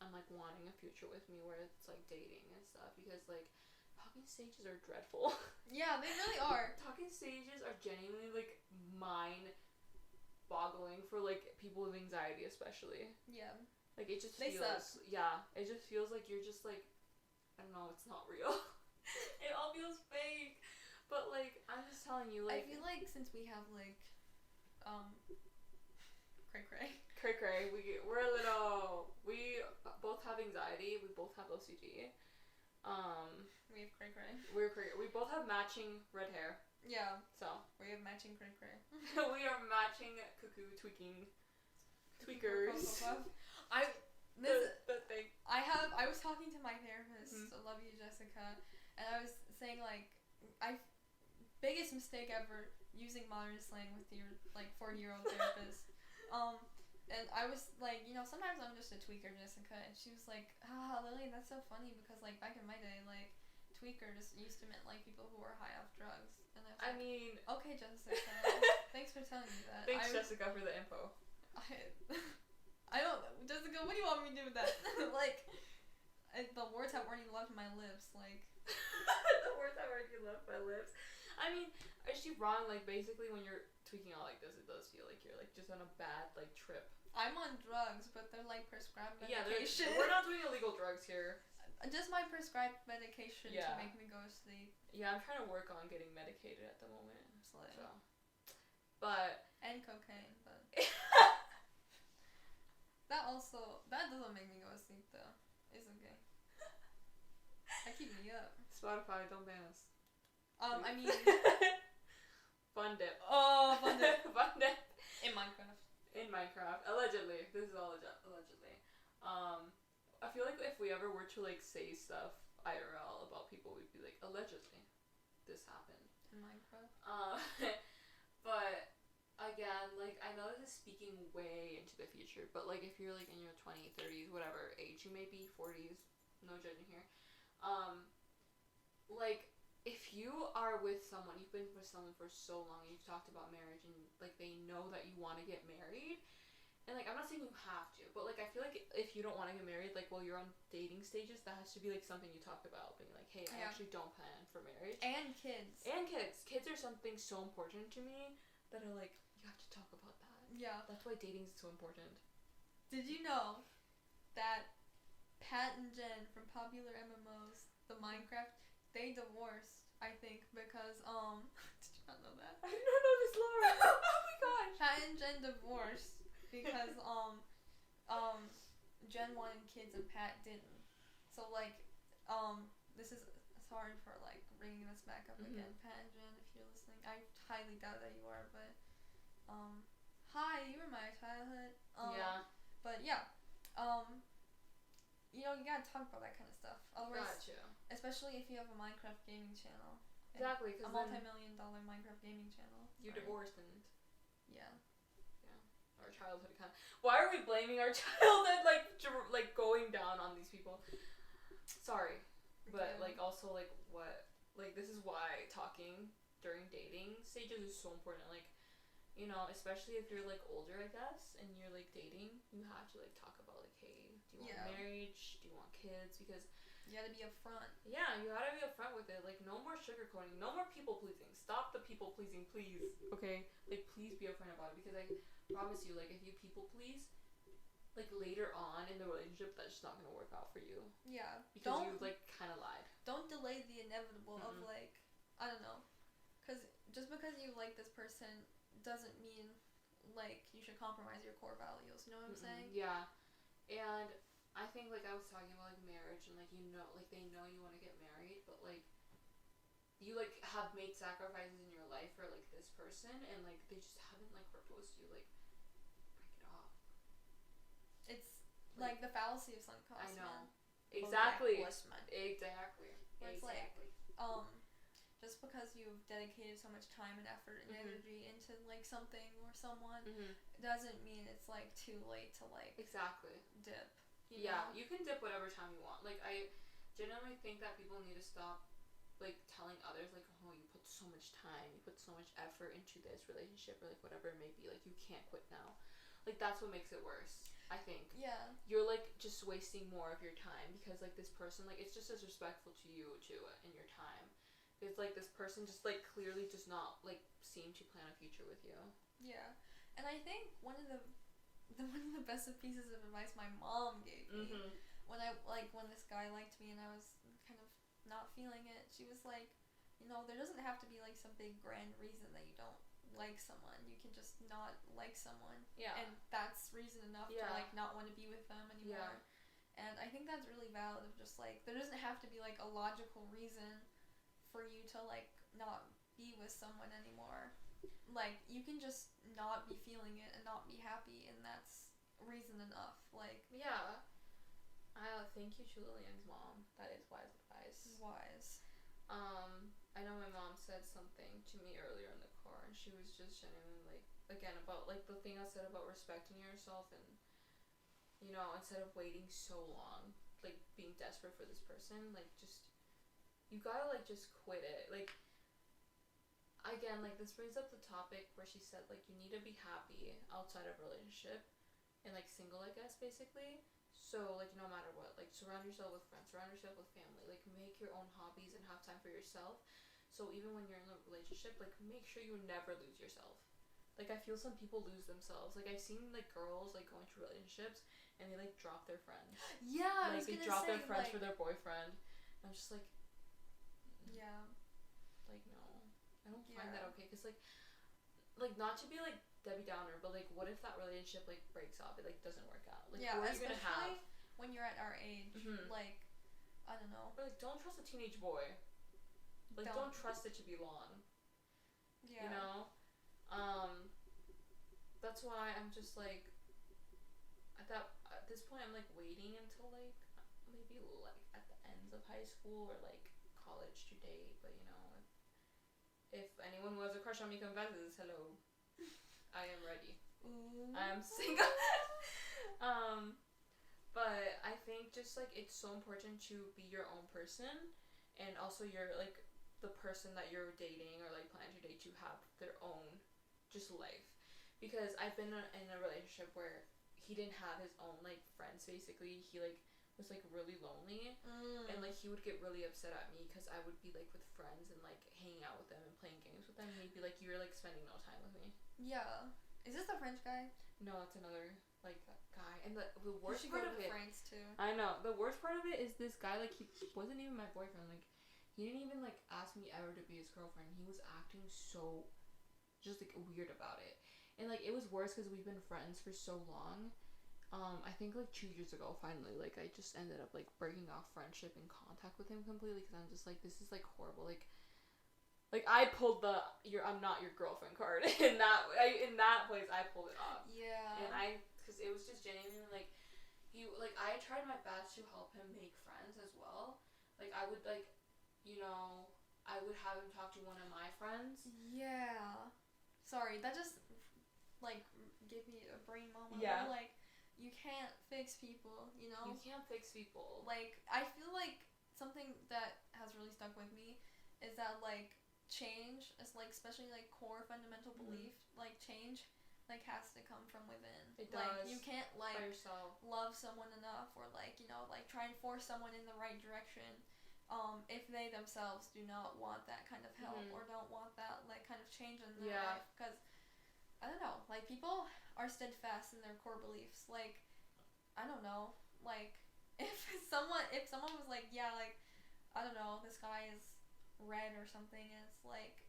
on, like, wanting a future with me where it's, like, dating and stuff. Because, like, talking stages are dreadful. Yeah, they really are. Talking stages are genuinely like mind boggling for like people with anxiety especially. Yeah. Like it just They feels suck. yeah, it just feels like you're just like I don't know, it's not real. It all feels fake. But like I'm just telling you I like feel like since we have like cray cray we're a little we both have anxiety, we both have OCD. we have cray We both have matching red hair. Yeah, So we have matching cray we are matching cuckoo tweaking tweakers. The thing. I was talking to my therapist, Mhm. I love you, Jessica, and I was saying like biggest mistake ever using modern slang with your like 40-year-old therapist. And I was like, you know, sometimes I'm just a tweaker, Jessica, and she was like, Lily, that's so funny because like back in my day, like tweaker just used to mean like people who were high off drugs. And I was like, mean okay, Jessica, thanks for telling me that. thanks Jessica for the info. I don't, Jessica, what do you want me to do with that? Like, the words have already left my lips, like. The words have already left my lips. I mean, is she wrong? Like, basically, when you're tweaking out like this, it does feel like you're like just on a bad like trip. I'm on drugs, but they're like prescribed Yeah, medication. we're not doing illegal drugs here. Just my prescribed medication Yeah. to make me go to sleep. Yeah, I'm trying to work on getting medicated at the moment. So, Slay. but And cocaine, but that doesn't make me go to sleep though. It's okay. That keeps me up. Spotify, don't ban us. I mean, Fun dip. oh, fun dip. Fun dip. In Minecraft. In Minecraft, allegedly. This is all allegedly. I feel like if we ever were to like say stuff IRL about people, we'd be like, allegedly, this happened. In Minecraft. But again, like I know this is speaking way into the future, but like if you're like in your 20s, 30s, whatever age you may be, 40s, no judging here. Like if you are with someone, you've been with someone for so long, you've talked about marriage, and like they know that you want to get married, and like I'm not saying you have to, but like I feel like if you don't want to get married, like while you're on dating stages, that has to be like something you talk about, being like, hey, I Yeah. actually don't plan for marriage. And kids. And kids are something so important to me that are like, you have to talk about that. Yeah. That's why dating is so important. Did you know that Pat and Jen from popular MMOs, the Minecraft, they divorced, I think, because did you not know that? I did not know this, Laura. Oh my gosh. Pat and Jen divorced because Jen wanted kids and Pat didn't. So like this is sorry for like bringing this back up again, Pat and Jen, if you're listening. I highly doubt that you are, but hi, you were my childhood. Yeah. But yeah, you know, you gotta talk about that kind of stuff. Otherwise, Gotcha. especially if you have a Minecraft gaming channel. Exactly, A because multi-million-dollar Minecraft gaming channel. you Sorry. divorced and Yeah. our childhood kind of. Why are we blaming our childhood like going down on these people? Sorry, but Yeah. like also like what like this is why talking during dating stages is so important. Like, you know, especially if you're like older, I guess, and you're like dating, you have to like talk about like, hey, do you want marriage? Do you want kids? Because you gotta be upfront. yeah, you gotta be upfront with it. Like, no more sugarcoating. No more people pleasing. Stop the people pleasing, please. Okay? Like, please be upfront about it. Because I promise you, like, if you people please, like, later on in the relationship, that's just not gonna work out for you. Yeah. Because you, like, kind of lied. Don't delay the inevitable of, like, I don't know. Because just because you like this person doesn't mean, like, you should compromise your core values. You know what I'm saying? Yeah. And I think, like, I was talking about, like, marriage and, like, you know, like, they know you want to get married, but, like, you, like, have made sacrifices in your life for, like, this person, and, like, they just haven't, like, proposed to you. Like, break it off. It's, like the fallacy of sunk cost, I know. man. Exactly. Exactly. Exactly. Where it's like, Exactly. just because you've dedicated so much time and effort and energy into, like, something or someone doesn't mean it's, like, too late to, like, Exactly. dip. Yeah, you can dip whatever time you want. Like, I genuinely think that people need to stop, like, telling others, like, oh, you put so much time, you put so much effort into this relationship, or, like, whatever it may be. Like, you can't quit now. Like, that's what makes it worse. I think. Yeah. You're, like, just wasting more of your time because, like, this person, like, it's just disrespectful to you, too, in your time. It's, like, this person just, like, clearly does not, like, seem to plan a future with you. Yeah. And I think one of the best pieces of advice my mom gave me when this guy liked me and I was kind of not feeling it, she was like, you know, there doesn't have to be, like, some big grand reason that you don't like someone. You can just not like someone. Yeah. And that's reason enough to, like, not want to be with them anymore. Yeah. And I think that's really valid of just, like, there doesn't have to be, like, a logical reason for you to, like, not be with someone anymore. Like, you can just not be feeling it and not be happy, and that's reason enough. Like, yeah. Thank you to Lillian's mom. That is wise advice. Wise. I know my mom said something to me earlier in the car, and she was just genuinely, like, again, about, like, the thing I said about respecting yourself and, you know, instead of waiting so long, like, being desperate for this person, like, just, you gotta, like, just quit it. Like, again, like, this brings up the topic where she said, like, you need to be happy outside of a relationship and, like, single, I guess, basically. So, like, no matter what, like, surround yourself with friends, surround yourself with family, like, make your own hobbies and have time for yourself. So even when you're in a relationship, like, make sure you never lose yourself. Like, I feel some people lose themselves. Like, I've seen, like, girls, like, going through relationships and they, like, drop their friends. Yeah, I like, was they gonna drop say, their friends like, for their boyfriend. I'm just like, yeah. like, no, I don't find that okay. Cause, like, not to be, like, Debbie Downer, but, like, what if that relationship, like, breaks up? It, like, doesn't work out. Like, Yeah, who are you gonna have? when you're at our age, like, I don't know. Or, like, don't trust a teenage boy. Like, don't trust it to be long. Yeah. You know? That's why I'm just, like, at this point, I'm, like, waiting until, like, maybe, like, at the ends of high school or, like, college to date. But, you know, if anyone who has a crush on me confesses, hello, I am ready. Ooh. I am single. But I think just, like, it's so important to be your own person, and also you're, like, the person that you're dating or, like, planning to date to have their own just life. Because I've been in a relationship where he didn't have his own, like, friends, basically. He, like, was, like, really lonely, and, like, he would get really upset at me because I would be, like, with friends and, like, hanging out with them and playing games with them, and he'd be like, you're, like, spending no time with me. Yeah. Is this the French guy? No, it's another, like, guy. And the worst you should part go of to it, France too. I know, the worst part of it is this guy, like, he wasn't even my boyfriend. Like, he didn't even, like, ask me ever to be his girlfriend. He was acting so just, like, weird about it. And, like, it was worse because we've been friends for so long. I think, like, 2 years ago, finally, like, I just ended up, like, breaking off friendship and contact with him completely because I'm just like, this is, like, horrible. Like, I pulled the I'm not your girlfriend card in that place. I pulled it off. Yeah. And because it was just genuinely, like, I tried my best to help him make friends as well. Like, I would, like, you know, I would have him talk to one of my friends. Yeah. Sorry, that just, like, gave me a brain moment. Yeah. Where, like, you can't fix people, you know? You can't fix people. Like, I feel like something that has really stuck with me is that, like, change is, like, especially, like, core fundamental belief, like, change, like, has to come from within. It like, does. You can't, like, by yourself. love someone enough or, like, you know, like, try and force someone in the right direction if they themselves do not want that kind of help or don't want that, like, kind of change in their life. Because, I don't know, like, people are steadfast in their core beliefs. Like, I don't know, like, if someone was like, yeah, like, I don't know, the sky is red or something, and it's like,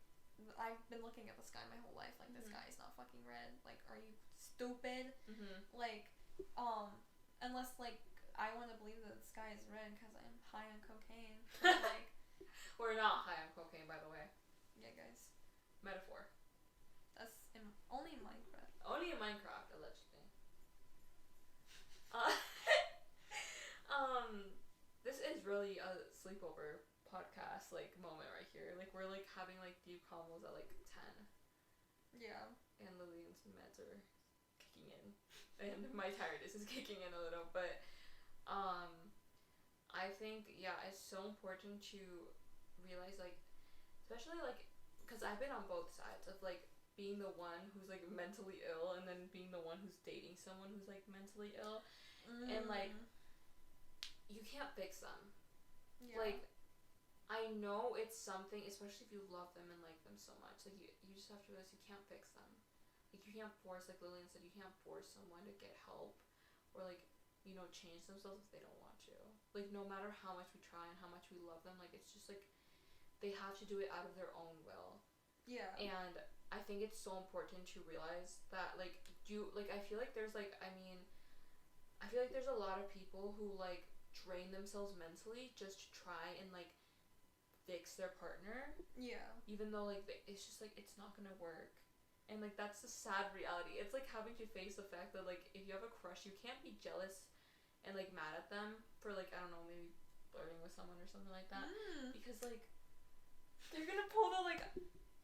I've been looking at the sky my whole life, like, the sky is not fucking red. Like, are you stupid? Like, unless, like, I want to believe that the sky is red because I'm high on cocaine. But, like, we're not high on cocaine, by the way. Yeah, guys. Metaphor. That's only in Minecraft. Only in Minecraft, allegedly. This is really a sleepover podcast, like, moment right here. Like, we're, like, having, like, deep combos at, like, 10. Yeah. And Lillian's meds are kicking in. And my tiredness is kicking in a little, but, I think, yeah, it's so important to realize, like, especially, like, because I've been on both sides of, like, being the one who's, like, mentally ill and then being the one who's dating someone who's like mentally ill, and like you can't fix them. Yeah. Like, I know it's something, especially if you love them and like them so much. Like you just have to realize you can't fix them. Like you can't force, like Lillian said, you can't force someone to get help or like, you know, change themselves if they don't want to. Like no matter how much we try and how much we love them, like it's just like they have to do it out of their own will. Yeah. And I think it's so important to realize that like I feel like there's like I feel like there's a lot of people who like drain themselves mentally just to try and like fix their partner. Yeah. Even though like it's just like it's not gonna work. And like that's the sad reality. It's like having to face the fact that like if you have a crush, you can't be jealous and like mad at them for like, I don't know, maybe flirting with someone or something like that. Because like they're gonna pull the like,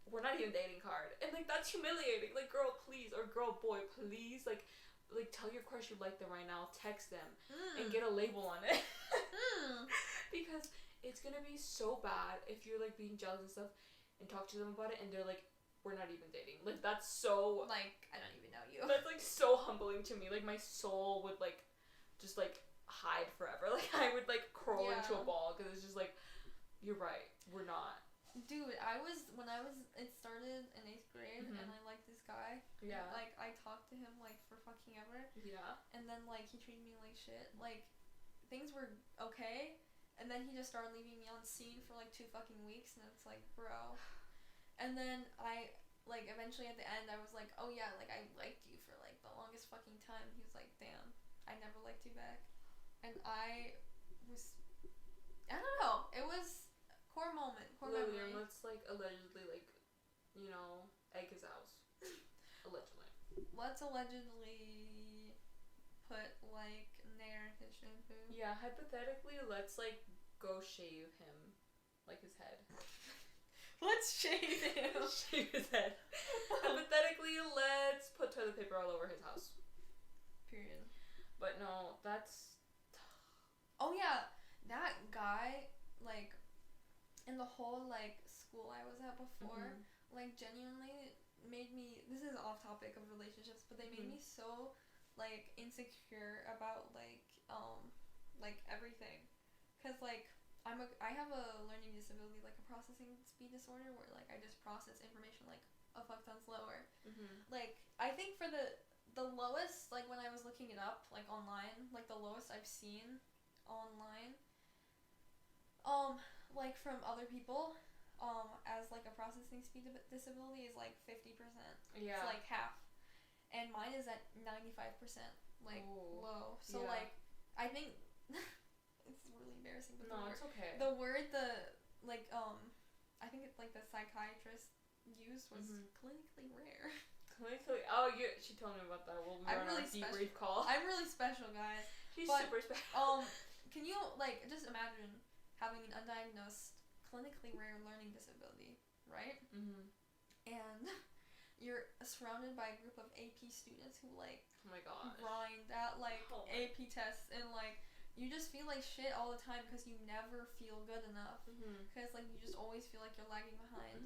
we're not even dating card, and like that's humiliating. Like girl, please, or girl, boy, please, like tell your crush you like them right now. Text them and get a label on it. Because it's gonna be so bad if you're like being jealous and stuff and talk to them about it and they're like, we're not even dating. Like that's so like, I don't even know you. That's like so humbling to me. Like my soul would like just like hide forever. Like I would like crawl into a ball because it's just like, you're right, we're not. Dude, it started in 8th grade and I liked this guy. Yeah. Like I talked to him like for fucking ever. Yeah. And then like he treated me like shit. Like things were okay, and then he just started leaving me on scene for like 2 fucking weeks, and it's like, bro. And then I, like, eventually at the end, I was like, oh yeah, like, I liked you for, like, the longest fucking time. He was like, damn, I never liked you back. And I don't know, it was core moment, core Lillian, memory. let's, like, allegedly, like, you know, egg his house. Allegedly. Let's allegedly put, like, Nair in his shampoo. Yeah, hypothetically, let's, like, go shave him. Like, his head. Let's shave him. Shave his head. Hypothetically, let's put toilet paper all over his house. Period. But no, that's... Oh yeah, that guy, like, in the whole, like, school I was at before, like, genuinely made me... This is off topic of relationships, but they made me so, like, insecure about, like, everything. Because, like... I have a learning disability, like a processing speed disorder, where like I just process information like a fuck ton slower. Like I think for the lowest, like when I was looking it up like online, like the lowest I've seen online, like from other people, as like a processing speed disability is like 50%. Yeah. It's like half, and mine is at 95%, like low. So like I think. It's really embarrassing, but no, it's okay. The word I think it's like the psychiatrist used was clinically rare. Clinically, she told me about that. Well, we were on a debrief call. I'm really special, guys. She's super special. Can you like just imagine having an undiagnosed, clinically rare learning disability, right? And you're surrounded by a group of AP students who like, oh my gosh, grind that like AP tests and like. You just feel like shit all the time because you never feel good enough. Because like you just always feel like you're lagging behind.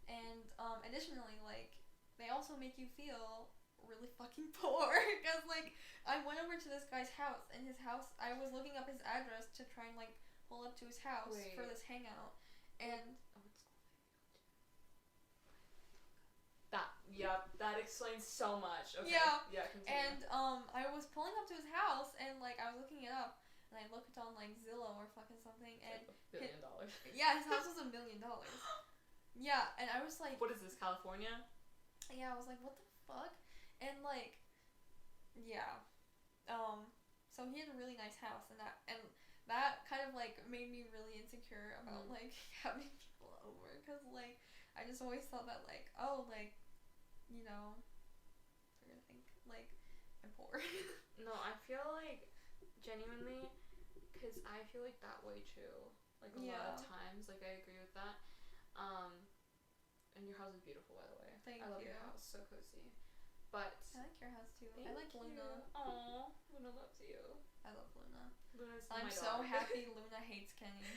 And additionally, like they also make you feel really fucking poor. Because like I went over to this guy's house, and his house, I was looking up his address to try and like pull up to his house for this hangout, and that explains so much. Okay. Yeah, continue. And I was pulling up to his house, and like I was looking it up. And I looked on like Zillow or fucking something, and like $1 billion. Yeah, his house was $1 million. Yeah, and I was like, what is this, California? Yeah, I was like, what the fuck? And like, yeah, so he had a really nice house, and that kind of like made me really insecure about like having people over, cause like I just always thought that like, oh, like, you know, they're gonna think like I'm poor. No, I feel like genuinely. Because I feel like that way too. Like a lot of times, like I agree with that. And your house is beautiful, by the way. Thank you. I love your house, so cozy. But I like your house too. I like Luna. Aww, Luna loves you. I love Luna. Luna's I'm my so dog. happy Luna hates Kenny.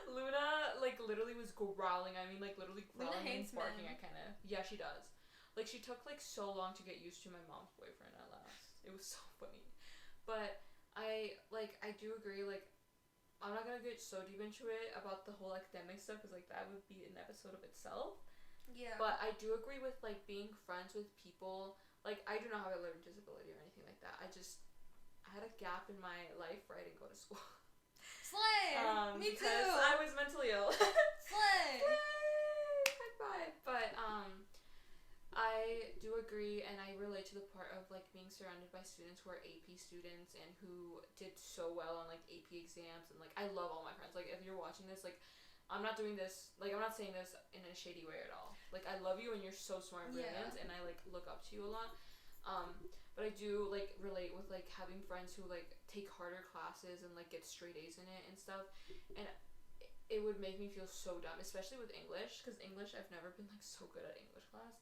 Luna like literally was growling. I mean, like literally growling Luna hates and barking men. at Kenneth. Yeah, she does. Like, she took, like, so long to get used to my mom's boyfriend at last. It was so funny. But I do agree, like, I'm not gonna get so deep into it about the whole academic stuff, because, like, that would be an episode of itself. Yeah. But I do agree with, like, being friends with people. Like, I do not have a learning disability or anything like that. I had a gap in my life where I didn't go to school. Slay! Me because too! I was mentally ill. Slay! Yay! High five! But, I do agree, and I relate to the part of, like, being surrounded by students who are AP students and who did so well on, like, AP exams, and, like, I love all my friends. Like, if you're watching this, like, I'm not doing this, like, I'm not saying this in a shady way at all. Like, I love you, and you're so smart and brilliant, and I, like, look up to you a lot. But I do, like, relate with, like, having friends who, like, take harder classes and, like, get straight A's in it and stuff, and it would make me feel so dumb, especially with English, because English, I've never been, like, so good at English class.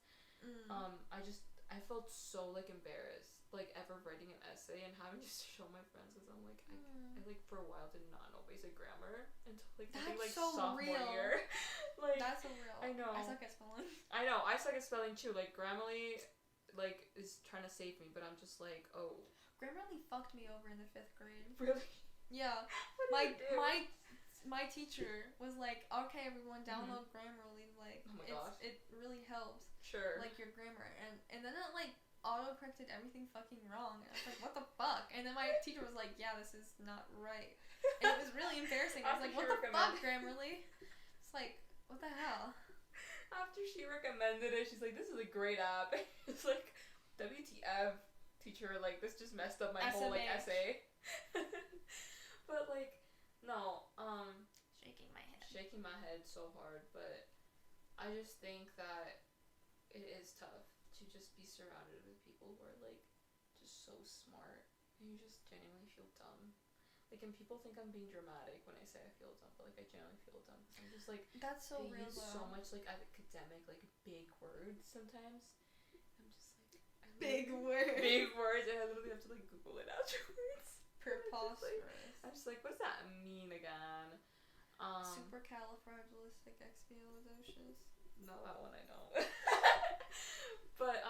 I felt so, like, embarrassed, like, ever writing an essay and having to show my friends, because I'm like, I like, for a while did not know basic grammar until, like, I think, like, so sophomore real. year. Like, That's so real. I know. I suck at spelling. I know, I suck at spelling too. Like, Grammarly, like, is trying to save me, but I'm just like, oh. Grammarly fucked me over in the 5th grade. Really? Yeah. What did you do? My teacher was like, okay, everyone, download Grammarly. Like, Oh my gosh. it really helps. Sure. Like, your grammar. And then it, like, auto-corrected everything fucking wrong. And I was like, what the fuck? And then my teacher was like, yeah, this is not right. And it was really embarrassing. I was like, what the fuck, Grammarly? It's like, what the hell? After she recommended it, she's like, this is a great app. It's like, WTF, teacher, like, this just messed up my whole, like, essay. But, like, no, shaking my head so hard, but I just think that it is tough to just be surrounded with people who are, like, just so smart, and you just genuinely feel dumb. Like, and people think I'm being dramatic when I say I feel dumb, but, like, I genuinely feel dumb, because I'm just, like, that's so they real, use though. so much, like, academic, like, big words sometimes. I'm just, like, Big words. Big words, and I literally have to, like, Google it afterwards. Preposterous. I'm just like, what does that mean again? Supercalifragilisticexpialidocious. No, that one I know. But,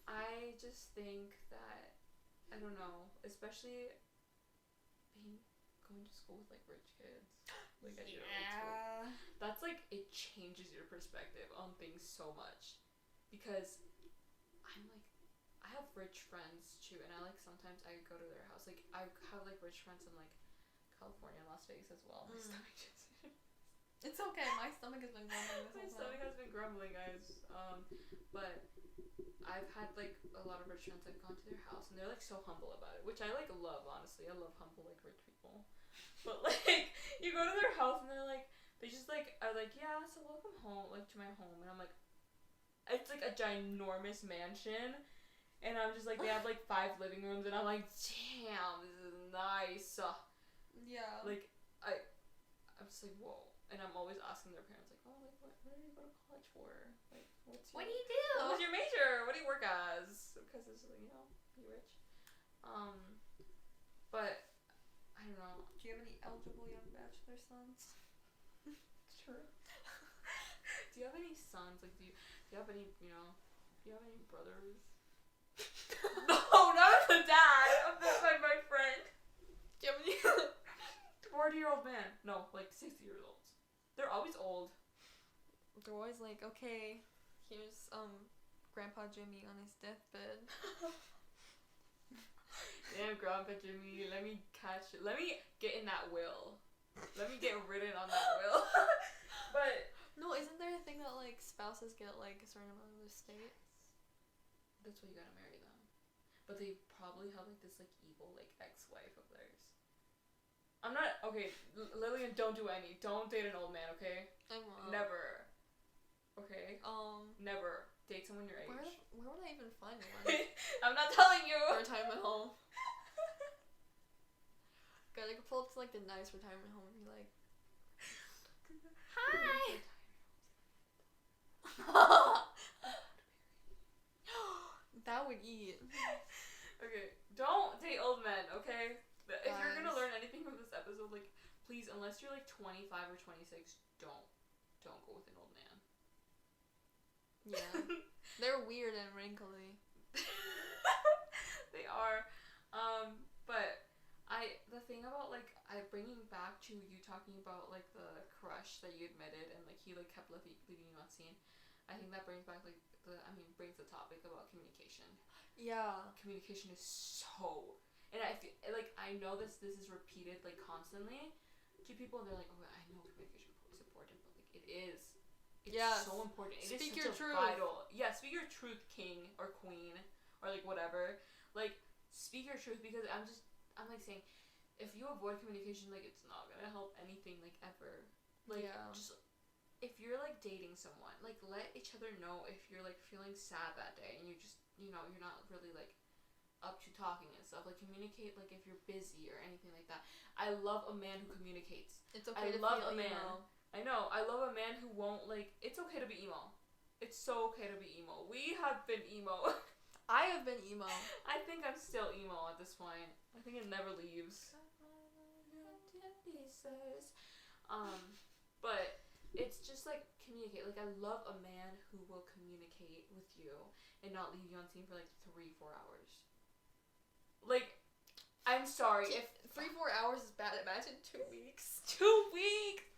I just think that, I don't know, especially going to school with, like, rich kids. Like, at your old school. That's, like, it changes your perspective on things so much. Because I'm, like, I have rich friends, too, and I, like, sometimes I go to their house. Like, I have, like, rich friends in, like, California and Las Vegas as well. My stomach just... It's okay, my stomach has been grumbling My stomach has been grumbling, guys. But I've had, like, a lot of rich friends I've gone to their house, and they're, like, so humble about it, which I, like, love, honestly. I love humble, like, rich people. But, like, you go to their house, and they're, like, they just, like, are, like, yeah, so welcome home, like, to my home. And I'm, like, it's, like, a ginormous mansion, and I'm just, like, they have, like, 5 living rooms, and I'm, like, damn, this is nice. Yeah. Like, I'm just, like, whoa. And I'm always asking their parents, like, oh, like, what did you go to college for? Like, what do you do? What was your major? What do you work as? Because it's like, you know, be rich. But, I don't know. Do you have any eligible young bachelor sons? Sure. Do you have any sons? Like, do you have any, you know, do you have any brothers? No, not the dad of my friend. Do you have any 40-year-old man. No, like 60 years old. They're always old. They're always like, okay, here's Grandpa Jimmy on his deathbed. Damn, Grandpa Jimmy, let me get in that will. Let me get written on that will. But no, isn't there a thing that like spouses get like a certain amount of the estate? That's why you gotta marry them. But they probably have like this like evil like ex-wife of theirs. I'm not okay. Lillian, don't date an old man, okay? I won't. Never. Okay. Never date someone your age. Where would I even find one? I'm not telling you. Retirement home. God, I could pull up to like the nice retirement home and be like, hi. That would eat. Okay, don't date old men, okay? If you're gonna Guys. learn anything from this episode, like, please, unless you're like 25 or 26, don't go with an old man. Yeah. They're weird and wrinkly. They are. But the thing about like bringing back to you talking about like the crush that you admitted and like he like kept leaving you unseen. I think that brings back like brings the topic about communication. Yeah. Communication is so, and I feel like I know this is repeated like constantly to people and they're like, oh, I know communication is important, but like it is. It's so important. It Speak is your such a truth. vital. Yeah, speak your truth, king or queen or like whatever. Like speak your truth because I'm like saying, if you avoid communication, like it's not gonna help anything like ever. Like just if you're like dating someone, like let each other know if you're like feeling sad that day and you just you're not really like up to talking and stuff. Like communicate like if you're busy or anything like that. I love a man who communicates. It's okay to love feel a man. emo. I know. I love a man who won't like. It's okay to be emo. It's so okay to be emo. We have been emo. I have been emo. I think I'm still emo at this point. I think it never leaves. But it's just like communicate. Like I love a man who will communicate with you and not leave you unseen for like 3-4 hours. Like, I'm sorry if 3-4 hours is bad. Imagine 2 weeks. 2 weeks.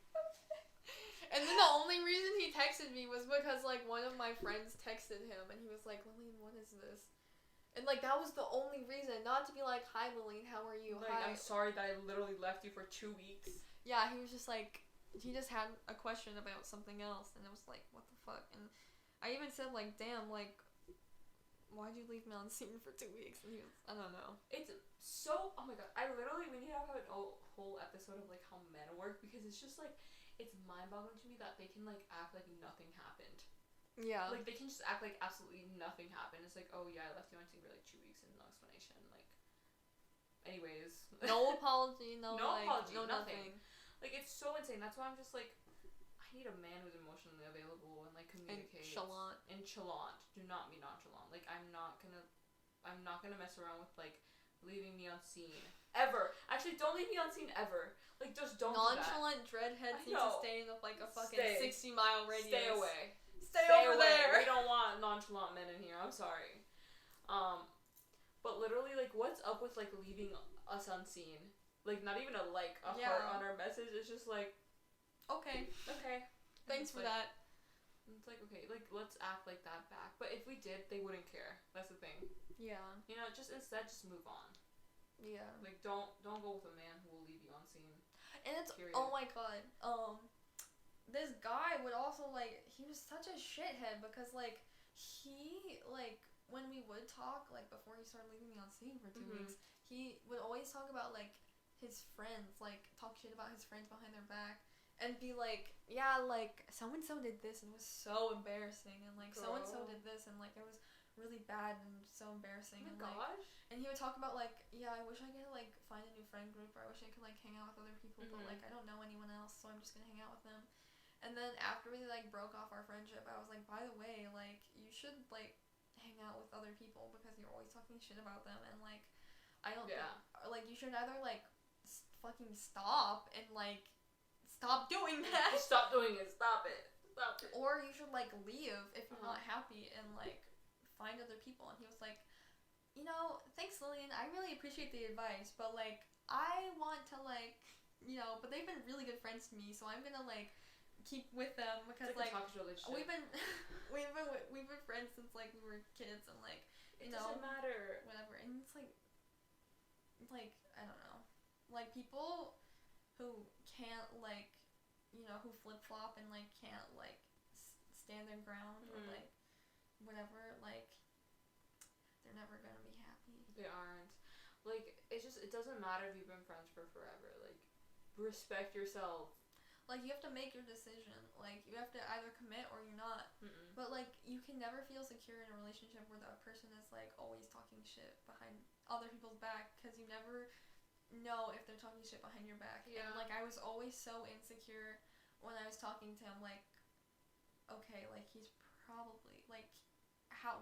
And then the only reason he texted me was because like one of my friends texted him and he was like, Lillian, what is this? And like that was the only reason, not to be like, hi Lillian, how are you? Like, hi. I'm sorry that I literally left you for 2 weeks. Yeah, he was just like, he just had a question about something else and it was like, what the fuck? And I even said like, damn, like, why'd you leave me unseen for 2 weeks? And he was, I don't know. It's so, oh my god, we need to have a whole episode of like how men work because it's just like, it's mind-boggling to me that they can like act like nothing happened. Yeah. Like they can just act like absolutely nothing happened. It's like, oh yeah, I left you unseen for like 2 weeks and no explanation. Like, anyways. No apology, no like, apology, no nothing. nothing. Like it's so insane. That's why I'm just like, I need a man who's emotionally available and like communicates. And chalant. Do not be nonchalant. Like I'm not gonna mess around with like leaving me unseen ever. Actually, don't leave me unseen ever. Like just don't. Nonchalant dreadheads need to stay in like a fucking 60-mile radius. Stay away. Stay over away. there. We don't want nonchalant men in here. I'm sorry. But literally, like, what's up with like leaving us unseen? Like, not even a heart on our message. It's just like, okay. Thanks for that. It's like, okay, like let's act like that back. But if we did, they wouldn't care. That's the thing. Yeah. You know, just move on. Yeah. Like don't go with a man who will leave you unseen. And it's period. Oh my god. This guy would also like, he was such a shithead because like he like when we would talk like before he started leaving me unseen for 2 weeks, he would always talk about like his friends, like talk shit about his friends behind their back. And be like, yeah, like, so-and-so did this and it was so embarrassing. And, like, so-and-so did this and, like, it was really bad and so embarrassing. Oh my and, gosh. Like, and he would talk about, like, yeah, I wish I could, like, find a new friend group. Or I wish I could, like, hang out with other people. But, like, I don't know anyone else, so I'm just gonna hang out with them. And then after we, like, broke off our friendship, I was like, by the way, like, you should, like, hang out with other people because you're always talking shit about them. And, like, I don't think, like, you should either, like, fucking stop and, like, stop doing that. Stop doing it. Stop it. Or you should like leave if you're not happy and like find other people. And he was like, you know, thanks Lillian, I really appreciate the advice, but like I want to like, you know, but they've been really good friends to me, so I'm gonna like keep with them because like we've been friends since like we were kids and like it doesn't matter whatever. And it's like I don't know, like people who can't like, you know, who flip-flop and like can't like stand their ground or like whatever, like they're never gonna be happy. They aren't. Like it doesn't matter if you've been friends for forever. Like respect yourself. Like you have to make your decision. Like you have to either commit or you're not. But like you can never feel secure in a relationship where that person is like always talking shit behind other people's back because you never know if they're talking shit behind your back. And like I was always so insecure when I was talking to him, like, okay, like he's probably like,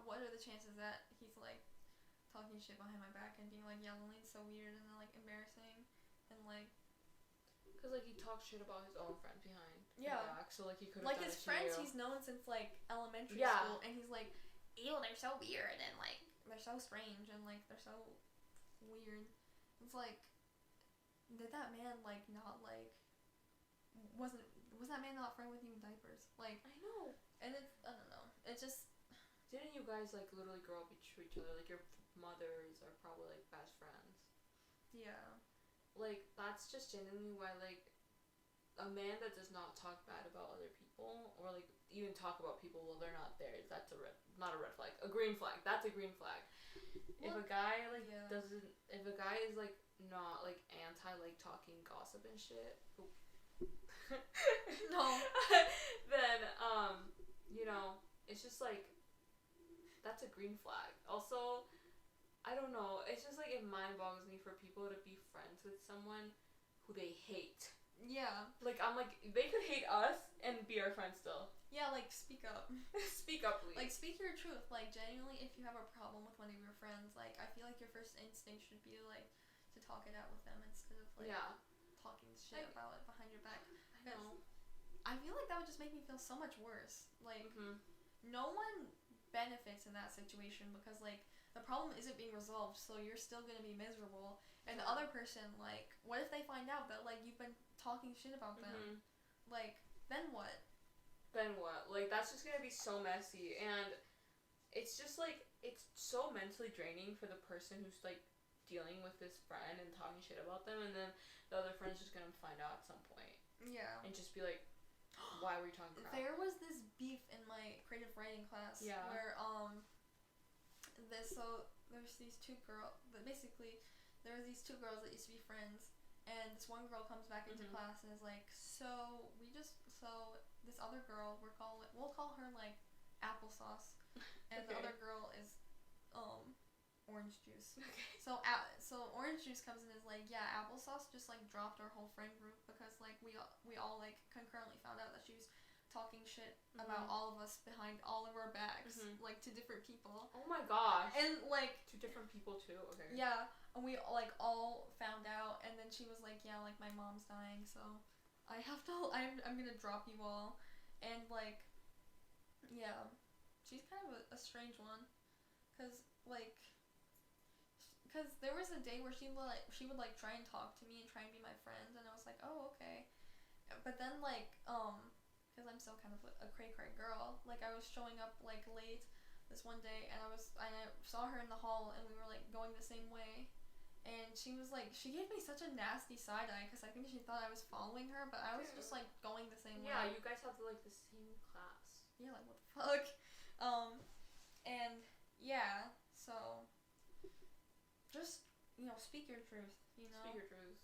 what are the chances that he's like talking shit behind my back and being like, yeah, Lillian's so weird and like embarrassing and like, because like he talks shit about his own friends behind your back, so like he could have like done his it friends to you. He's known since like elementary school, and he's like ew, they're so weird and like they're so strange and like they're so weird. It's like, did that man like not like was that man not friend with you in diapers? Like, I know. and it's, I don't know. It's just, Didn't you guys like literally grow up to each other? Like your mothers are probably like best friends. yeah. Like that's just genuinely why like a man that does not talk bad about other people or like even talk about people while they're not there, that's not a red flag, a green flag. That's a green flag. If a guy like yeah. doesn't, if a guy is like not like anti like talking gossip and shit, No. then you know, it's just like that's a green flag. Also, I don't know, it's just like it mind boggles me for people to be friends with someone who they hate. Yeah. Like I'm like they could hate us and be our friends still. Yeah, like speak up. Speak up, please. Like speak your truth. Like genuinely, if you have a problem with one of your friends, like I feel like your first instinct should be like to talk it out with them instead of like yeah, talking shit Like- about it behind your back. I know. I feel like that would just make me feel so much worse. Like Mhm. no one benefits in that situation because like the problem isn't being resolved, so you're still gonna be miserable. And the Yeah. other person, like, what if they find out that like you've been talking shit about them? Mhm. Like, then what? Then what? Like that's just gonna be so messy, and it's just like it's so mentally draining for the person who's like dealing with this friend and talking shit about them, and then the other friend's just gonna find out at some point Yeah. and just be like, "Why were you talking crap?" There was this beef in my creative writing class Yeah. where there's these two girls, basically there was these two girls that used to be friends, and this one girl comes back into Mhm. class and is like, so this other girl, we'll call her like applesauce, and the Okay. other girl is orange juice. Okay. So orange juice comes in and is like, yeah, applesauce just like dropped our whole friend group because like we all like concurrently found out that she was talking shit about Mhm. all of us behind all of our backs, Mhm. like to different people. Oh my gosh. And like, Two different people too. Okay. yeah, and we like all found out, and then she was like, yeah, like my mom's dying, so I have to, I'm gonna drop you all, and like, yeah, she's kind of a strange one, cause there was a day where she would like try and talk to me and try and be my friend, and I was like, oh, okay, but then like cause I'm still kind of a cray girl, like I was showing up like late this one day, and I saw her in the hall, and we were like going the same way, and she gave me such a nasty side eye because I think she thought I was following her, but I was just like going the same Yeah, way. you guys have like the same class. Yeah, like what the fuck. And yeah, so just speak your truth. Speak your truth.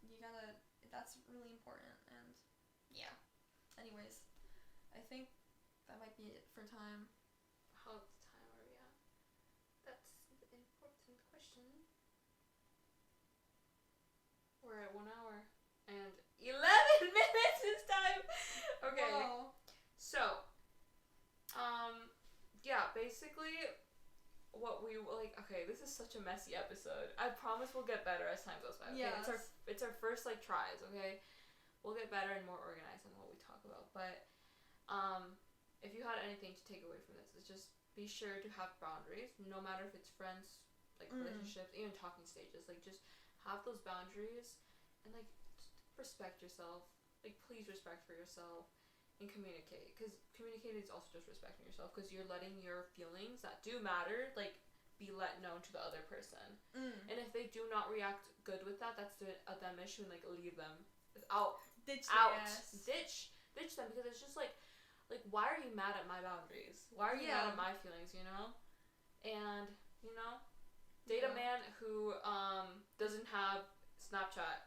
You gotta. That's really important, and yeah. Anyways, I think that might be it for time. How time are we at? That's the important question. We're at 1 hour and 11 minutes this time. Okay. Whoa. So, yeah, basically, what we like. Okay, this is such a messy episode. I promise we'll get better as time goes by. Okay? Yes. It's our first like tries. Okay, we'll get better and more organized in what we talk about. But, if you had anything to take away from this, it's just be sure to have boundaries, no matter if it's friends, like relationships, even talking stages. Like just have those boundaries, and like respect yourself. Like please respect for yourself. And communicate, because communicating is also just respecting yourself, because you're letting your feelings that do matter like be let known to the other person, and if they do not react good with that, that's a them issue, and like leave them out. Ditch Ditch them, because it's just like why are you mad at my boundaries, why are you mad at my feelings, and date a man who doesn't have Snapchat.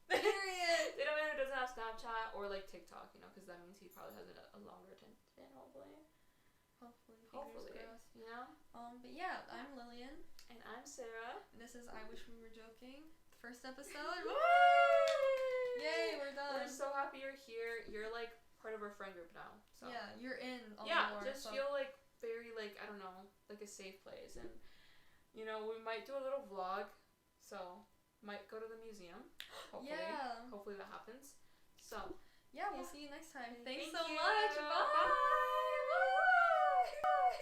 Period. Date a man who doesn't have Snapchat or like TikTok, because that means he probably has a longer attention span, hopefully. Hopefully. Fingers crossed. But yeah, I'm Lillian. And I'm Sarah. And this is I Wish We Were Joking. First episode. Woo! Yay, we're done. We're so happy you're here. You're like part of our friend group now. So. Yeah, you're in on yeah, the board. just feel like very like, I don't know, like a safe place. And we might do a little vlog. So might go to the museum. Hopefully. Yeah. Hopefully that happens. So yeah, we'll see you next time. Thanks Thank so you. much. Bye. Bye.